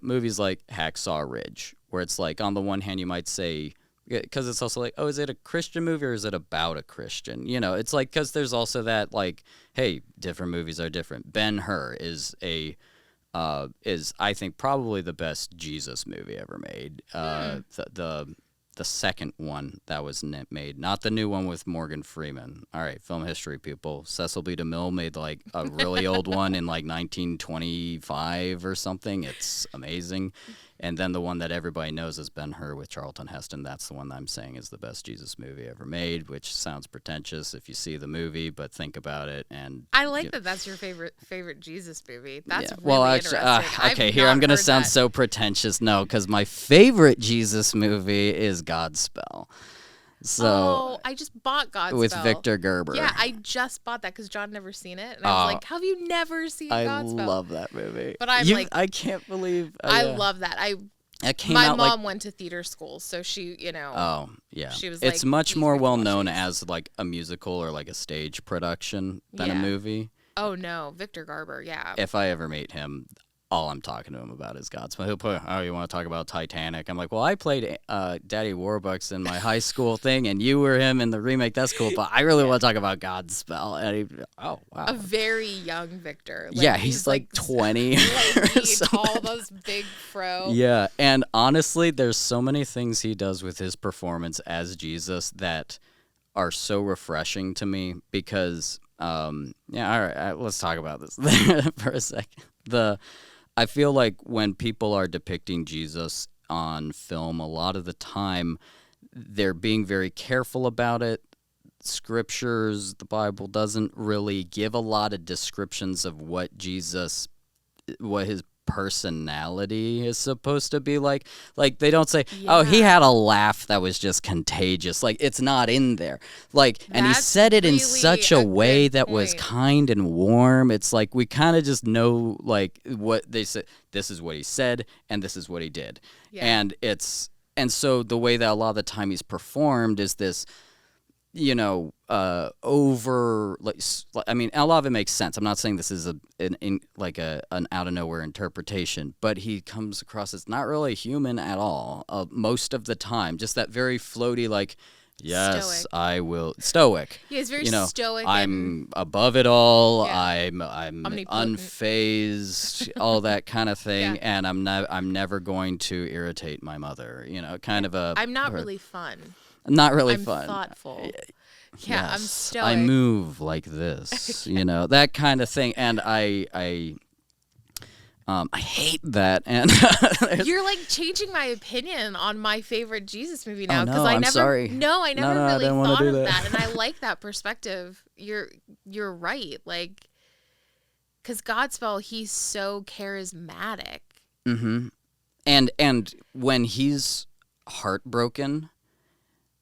movies like Hacksaw Ridge, where it's like on the one hand you might say, because it's also like, oh, is it a Christian movie or is it about a Christian? It's like, because there's also that like, hey, different movies are different. Ben-Hur is I think probably the best Jesus movie ever made. The second one that was made, not the new one with Morgan Freeman. All right, film history people. Cecil B. DeMille made like a really old one in like 1925 or something. It's amazing. And then the one that everybody knows is Ben-Hur with Charlton Heston. That's the one that I'm saying is the best Jesus movie ever made, which sounds pretentious if you see the movie, but think about it. And I like that that's your favorite Jesus movie. That's really well, actually, interesting. Okay, here I'm going to sound so pretentious. No, because my favorite Jesus movie is Godspell. So I just bought Godspell with Victor Gerber. Yeah, I just bought that because John never seen it, and I was like, "How have you never seen Godspell?" I love that movie. But I can't believe I love that. That came My out mom went to theater school, so she, Oh, yeah. she was it's like, much "These more are well known watches." as like a musical or like a stage production than a Yeah. movie. Oh no, Victor Garber, yeah. If I ever meet him, all I'm talking to him about is Godspeed. He'll put, oh, you want to talk about Titanic? I'm like, well, I played Daddy Warbucks in my high school thing, and you were him in the remake. That's cool, but I really want to talk about Godspell. And oh, wow. A very young Victor. Yeah, he's like 20. All those big fro. Yeah, and honestly, there's so many things he does with his performance as Jesus that are so refreshing to me because, all right, let's talk about this for a second. I feel like when people are depicting Jesus on film, a lot of the time they're being very careful about it. Scriptures, the Bible doesn't really give a lot of descriptions of what his personality is supposed to be like. Like, they don't say, oh, he had a laugh that was just contagious. Like, it's not in there. Like, and he said it in such a way that was kind and warm. It's like we kind of just know, like, what they said. This is what he said, and this is what he did. Yeah. And so the way that a lot of the time he's performed is this, over, like, I mean, a lot of it makes sense. I'm not saying this is an out of nowhere interpretation, but he comes across as not really human at all most of the time. Just that very floaty, like, yes, stoic. I will stoic. Yeah, he's very stoic. I'm above it all. Yeah. I'm unfazed, all that kind of thing, and I'm never going to irritate my mother. Kind of a. I'm not really fun. Not really I'm fun. Thoughtful. Yeah, yes, I'm stoic. I move like this, that kind of thing, and I hate that. And you're like changing my opinion on my favorite Jesus movie now because I never really thought of that, and I like that perspective. You're right, like, because Godspell, he's so charismatic. Mm-hmm. And when he's heartbroken.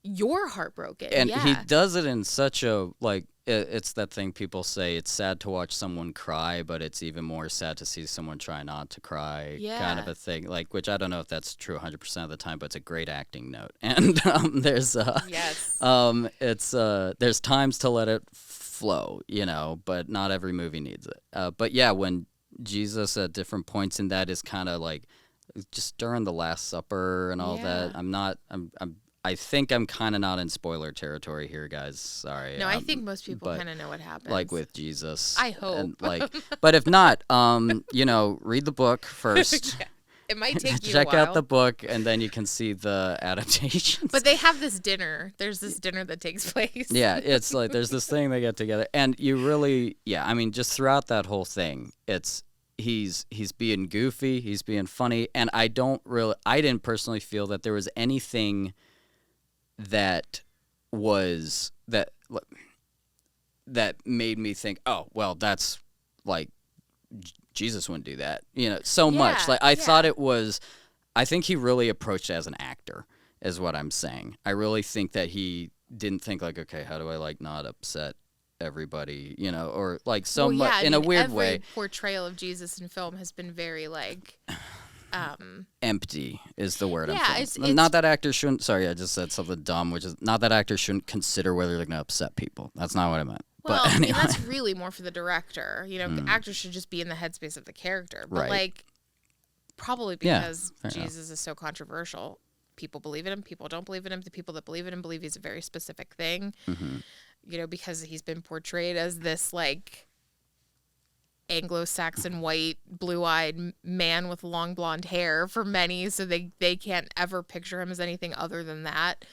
You're heartbroken. And he does it in such a, like, it's that thing people say, it's sad to watch someone cry, but it's even more sad to see someone try not to cry, kind of a thing. Like, which I don't know if that's true 100% of the time, but it's a great acting note. And there's there's times to let it flow, but not every movie needs it. But yeah, when Jesus at different points in that is kind of like just during the Last Supper and all that, I think I'm kind of not in spoiler territory here, guys. Sorry. No, I think most people kind of know what happens. Like with Jesus. I hope. And but if not, read the book first. It might take you Check a while. out the book, and then you can see the adaptations. But they have this dinner. There's this dinner that takes place. Yeah, it's like there's this thing they get together. And you really, I mean, just throughout that whole thing, he's being goofy, he's being funny, and I didn't personally feel that there was anything that made me think, oh, well, that's like Jesus wouldn't do that, so much. Like I thought it was. I think he really approached it as an actor, is what I'm saying. I really think that he didn't think like, okay, how do I like not upset everybody, or like much in a weird way. Every portrayal of Jesus in film has been very like. Empty is the word. It's not that actors shouldn't. Sorry, I just said something dumb, which is not that actors shouldn't consider whether they're going to upset people. That's not what I meant. Well, but anyway. I mean, that's really more for the director. Actors should just be in the headspace of the character. But like, probably because Jesus is so controversial, people believe in him, people don't believe in him. The people that believe in him believe he's a very specific thing. Mm-hmm. Because he's been portrayed as this like Anglo-Saxon white blue-eyed man with long blonde hair for many, so they can't ever picture him as anything other than that.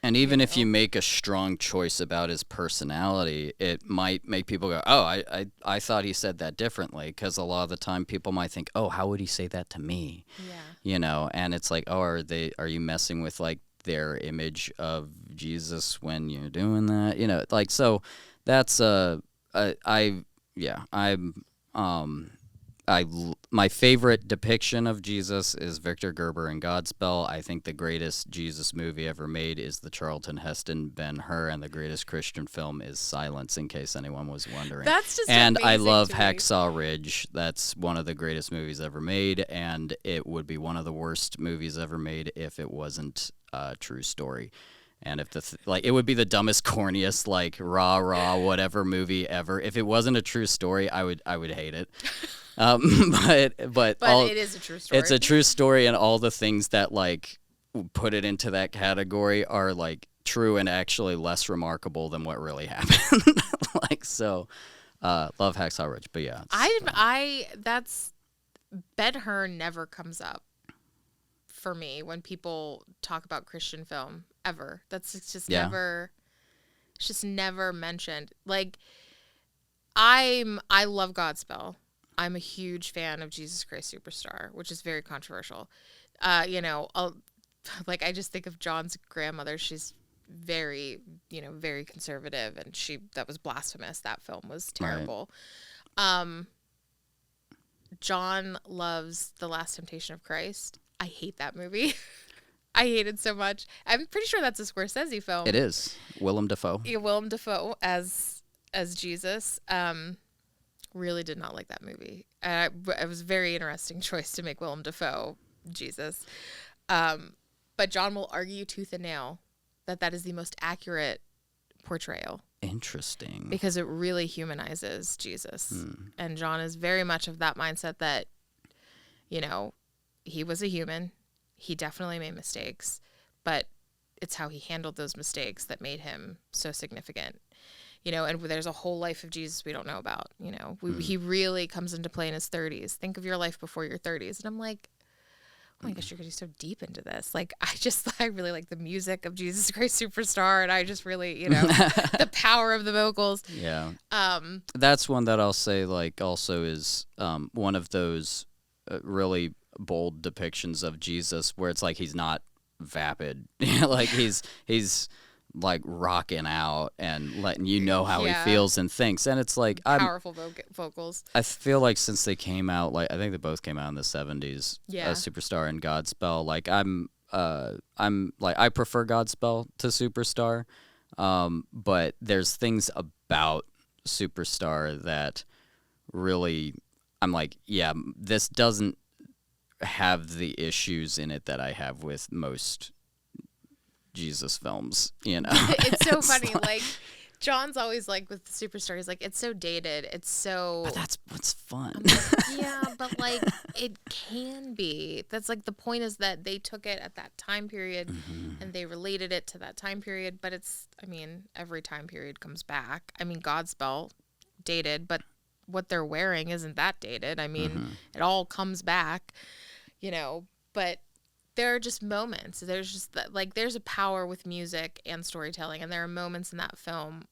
And even if you make a strong choice about his personality, it might make people go, oh, I thought he said that differently, because a lot of the time people might think, oh, how would he say that to me? And it's like, oh, are you messing with like their image of Jesus when you're doing that? my favorite depiction of Jesus is Victor Gerber in Godspell. I think the greatest Jesus movie ever made is the Charlton Heston Ben-Hur, and the greatest Christian film is Silence, in case anyone was wondering. That's just and I amazing love to me. Hacksaw Ridge. That's one of the greatest movies ever made, and it would be one of the worst movies ever made if it wasn't a true story. And if it would be the dumbest, corniest, like rah whatever movie ever. If it wasn't a true story, I would hate it. But it is a true story. It's a true story, and all the things that like put it into that category are like true and actually less remarkable than what really happened. Love Hacksaw Ridge, but yeah. That's Ben-Hur never comes up for me when people talk about Christian film ever. It's just never mentioned. Like I love Godspell. I'm a huge fan of Jesus Christ Superstar, which is very controversial. I just think of John's grandmother. She's very, very conservative, and that was blasphemous. That film was terrible. Right. John loves The Last Temptation of Christ. I hate that movie. I hate it so much. I'm pretty sure that's a Scorsese film. It is. Willem Dafoe. Yeah, Willem Dafoe as Jesus. Really did not like that movie. It was a very interesting choice to make Willem Dafoe Jesus. But John will argue tooth and nail that is the most accurate portrayal. Interesting. Because it really humanizes Jesus. And John is very much of that mindset that, he was a human. He definitely made mistakes, but it's how he handled those mistakes that made him so significant. And there's a whole life of Jesus we don't know about. He really comes into play in his 30s. Think of your life before your 30s. And I'm like, oh my gosh, you're getting so deep into this. Like, I really like the music of Jesus Christ Superstar, and I just really, the power of the vocals. Yeah. That's one that I'll say, like, also is one of those really bold depictions of Jesus where it's like he's not vapid. Like, he's like rocking out and letting you know how he feels and thinks, and it's like powerful vocals. I feel like since they came out, like I think they both came out in the 70s. Superstar and Godspell. Like I'm like I prefer Godspell to Superstar, but there's things about Superstar that really I'm like, yeah, this doesn't have the issues in it that I have with most Jesus films, It's so funny. Like John's always like with the Superstar, he's like, it's so dated. It's so. But that's what's fun. Yeah, but like it can be. That's like the point is that they took it at that time period and they related it to that time period. But every time period comes back. Godspell, dated, but what they're wearing isn't that dated. It all comes back, but. There are just moments. There's just there's a power with music and storytelling, and there are moments in that film,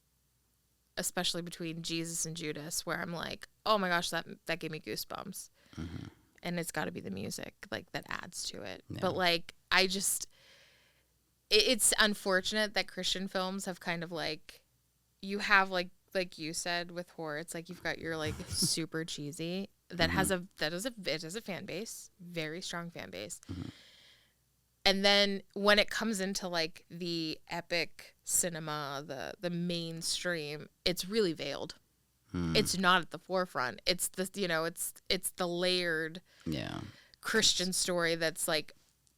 especially between Jesus and Judas, where I'm like, oh my gosh, that gave me goosebumps. And it's got to be the music that adds to it. Yeah. But it's unfortunate that Christian films have kind of you have like you said with horror, it's like you've got your super cheesy that has a fan base, very strong fan base. And then when it comes into the epic cinema, the mainstream, it's really veiled. It's not at the forefront. It's the it's the layered Christian story that's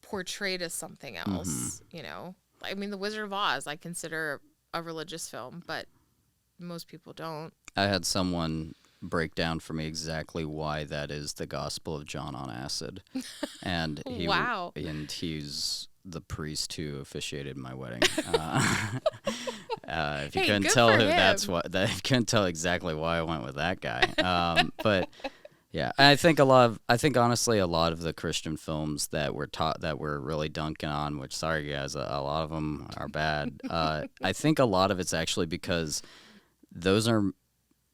portrayed as something else. The Wizard of Oz I consider a religious film, but most people don't. I had someone break down for me exactly why that is the Gospel of John on acid, and he's the priest who officiated my wedding. If you couldn't tell who if you couldn't tell exactly why I went with that guy, but yeah, I think honestly a lot of the Christian films that we're really dunking on, which sorry guys, a lot of them are bad. I think a lot of it's actually because those are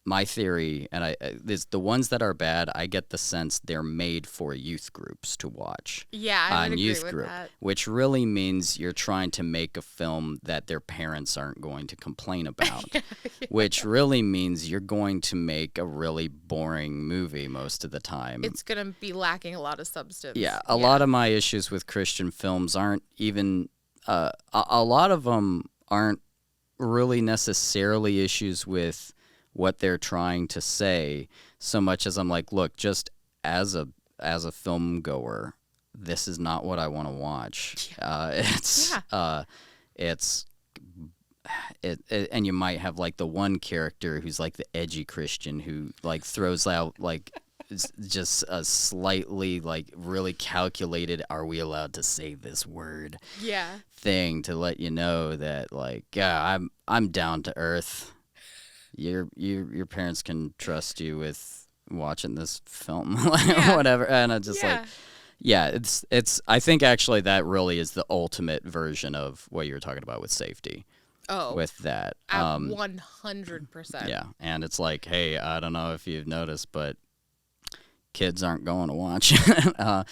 my theory, and the ones that are bad, I get the sense they're made for youth groups to watch. Yeah, I would agree youth with group, that. which really means you're trying to make a film that their parents aren't going to complain about, Yeah. which really means you're going to make a really boring movie most of the time. It's going to be lacking a lot of substance. Yeah, a lot of my issues with Christian films aren't even, a lot of them aren't really necessarily issues with what they're trying to say, so much as I'm like, look, just as a film goer, this is not what I want to watch. And you might have like the one character who's like the edgy Christian who like throws out like just a slightly like really calculated, are we allowed to say this word? Yeah. Thing to let you know that like, yeah, I'm down to earth. Your parents can trust you with watching this film, whatever. And I just like, yeah, it's. I think actually that really is the ultimate version of what you were talking about with safety. Oh, with that, 100%. Yeah, and it's like, hey, I don't know if you've noticed, but kids aren't going to watch the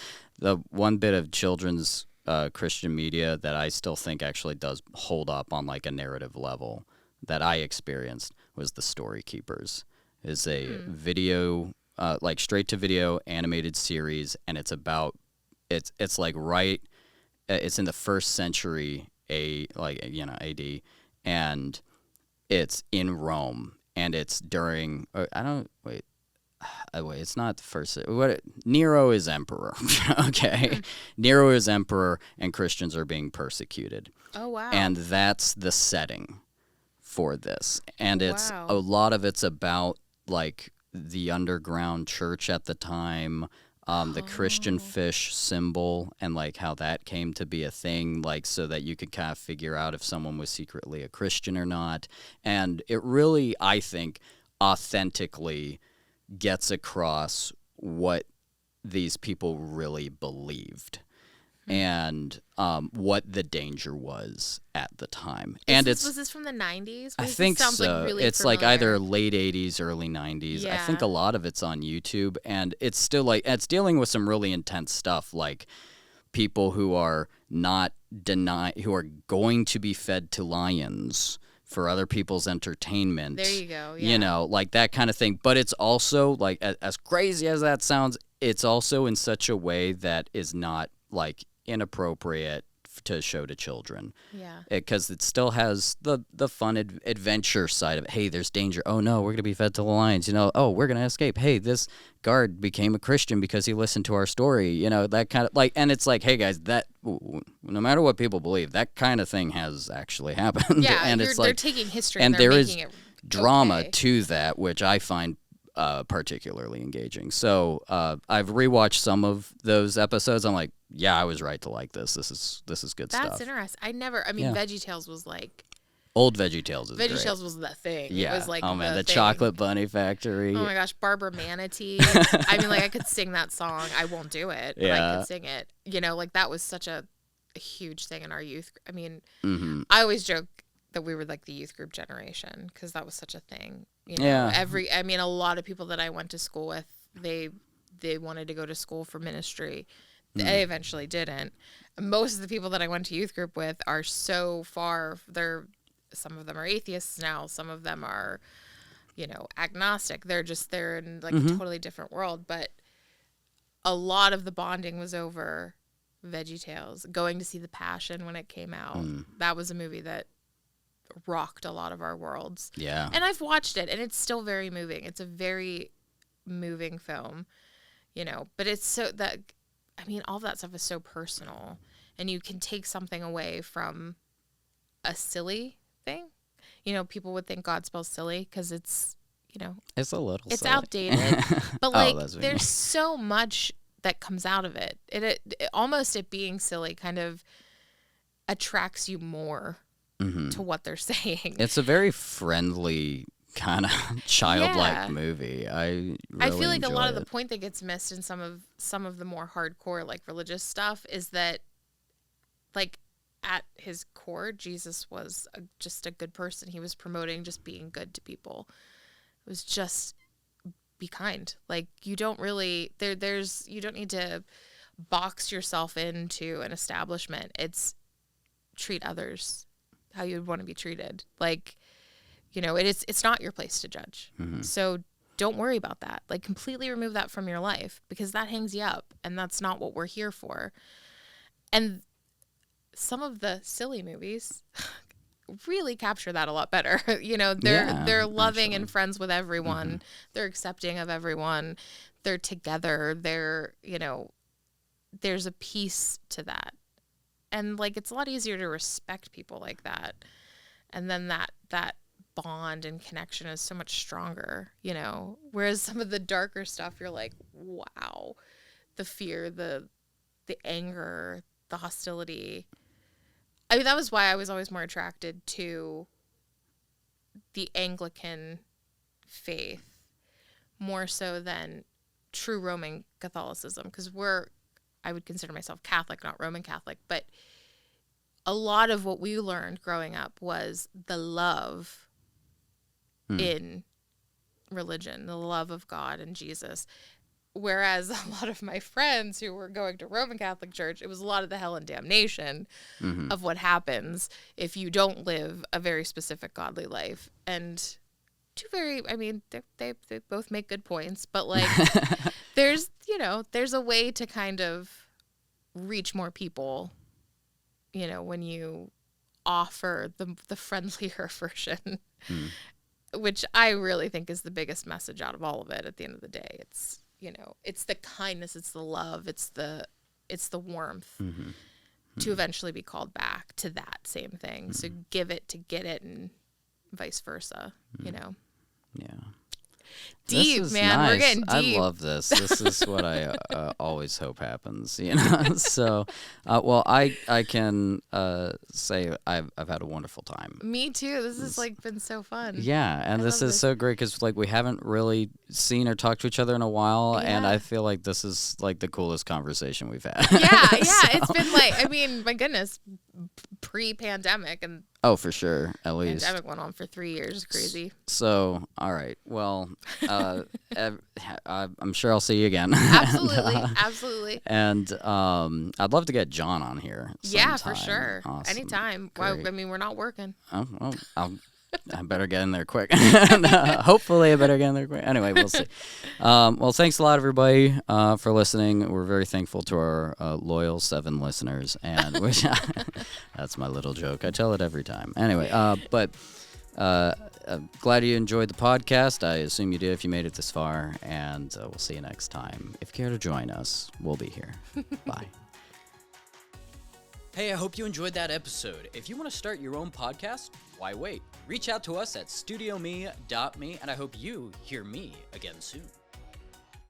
one bit of children's Christian media that I still think actually does hold up on like a narrative level that I experienced was The Story Keepers. Is a video, like straight to video animated series, and it's about it's like it's in the first century AD, and it's in Rome, and it's during it's not the first. Nero is emperor. Okay, Nero is emperor, and Christians are being persecuted. Oh wow! And that's the setting for this, and it's a lot of it's about like the underground church at the time, the Christian fish symbol, and like how that came to be a thing, like so that you could kind of figure out if someone was secretly a Christian or not. And it really, I think, authentically gets across what these people really believed and what the danger was at the time. Was this from the 90s? I think so. Like really it's familiar. like either late 80s, early 90s. Yeah. I think a lot of it's on YouTube, and it's still like it's dealing with some really intense stuff, like people who are who are going to be fed to lions for other people's entertainment. There you go. Yeah. You know, like that kind of thing. But it's also like, as crazy as that sounds, it's also in such a way that is not like inappropriate to show to children. Yeah. Because it still has the fun adventure side of it. Hey, there's danger. Oh no, we're gonna be fed to the lions. You know. Oh, we're gonna escape. Hey, this guard became a Christian because he listened to our story. You know, that kind of like. And it's like, hey guys, that no matter what people believe, that kind of thing has actually happened. Yeah. And it's like they're taking history and they're there making is it drama to that, which I find particularly engaging. So I've rewatched some of those episodes. I'm like, yeah, I was right to like this. This is good stuff. That's interesting. VeggieTales was like old VeggieTales is VeggieTales was the thing. Yeah. It was like the thing. Chocolate Bunny Factory. Oh my gosh, Barbara Manatee. I mean, like I could sing that song. I won't do it, but I could sing it. You know, like that was such a huge thing in our youth. I mean, I always joke that we were like the youth group generation because that was such a thing. You know, a lot of people that I went to school with, they wanted to go to school for ministry. They eventually didn't. Most of the people that I went to youth group with are so far. Some of them are atheists now. Some of them are, you know, agnostic. They're in like a totally different world. But a lot of the bonding was over VeggieTales. Going to see The Passion when it came out. That was a movie that rocked a lot of our worlds. Yeah. And I've watched it, and it's still very moving. It's a very moving film, you know. But it's so that. I mean, all that stuff is so personal, and you can take something away from a silly thing. You know, people would think God spells silly because it's, you know, it's a little it's silly. Outdated, but like there's so much that comes out of it. It almost it being silly kind of attracts you more to what they're saying. It's a very friendly kind of childlike movie. I feel like a lot of the point that gets missed in some of the more hardcore like religious stuff is that like at his core Jesus was just a good person. He was promoting just being good to people. It was just be kind. Like, you don't really, you don't need to box yourself into an establishment. It's treat others how you'd want to be treated. Like, it's not your place to judge. Mm-hmm. So don't worry about that. Like, completely remove that from your life, because that hangs you up, and that's not what we're here for. And some of the silly movies really capture that a lot better. They're loving and friends with everyone. Mm-hmm. They're accepting of everyone. They're together. There's a piece to that. And, like, it's a lot easier to respect people like that. And then that bond and connection is so much stronger, whereas some of the darker stuff, you're like, wow, the fear, the anger, the hostility. I mean, that was why I was always more attracted to the Anglican faith more so than true Roman Catholicism, because I would consider myself Catholic, not Roman Catholic, but a lot of what we learned growing up was the love in religion, the love of God and Jesus. Whereas a lot of my friends who were going to Roman Catholic Church, it was a lot of the hell and damnation of what happens if you don't live a very specific godly life. And they both make good points, but, like, there's a way to kind of reach more people, when you offer the friendlier version, which I really think is the biggest message out of all of it. At the end of the day, it's, it's the kindness, it's the love, it's the warmth to eventually be called back to that same thing. So give it to get it, and vice versa, Yeah. Deep, man. Nice. We're getting deep. I love this. This is what I always hope happens, So, well, I can say I've had a wonderful time. Me too. This has, like, been so fun. Yeah, and this is so great because, like, we haven't really seen or talked to each other in a while, and I feel like this is, like, the coolest conversation we've had. Yeah. It's been, like, I mean, my goodness, pre-pandemic, and oh, for sure, at least. Pandemic went on for 3 years. Crazy. So, all right. Well, I'm sure I'll see you again. Absolutely. And I'd love to get John on here sometime. Yeah, for sure. Awesome. Anytime. Well, I mean, we're not working. Oh, well, I better get in there quick. Hopefully, I better get in there quick. Anyway, we'll see. Well, thanks a lot, everybody, for listening. We're very thankful to our loyal 7 listeners, and that's my little joke. I tell it every time. Anyway, but glad you enjoyed the podcast. I assume you did if you made it this far, and we'll see you next time. If you care to join us, we'll be here. Bye. Hey, I hope you enjoyed that episode. If you want to start your own podcast, why wait? Reach out to us at StudioMe.me, and I hope you hear me again soon.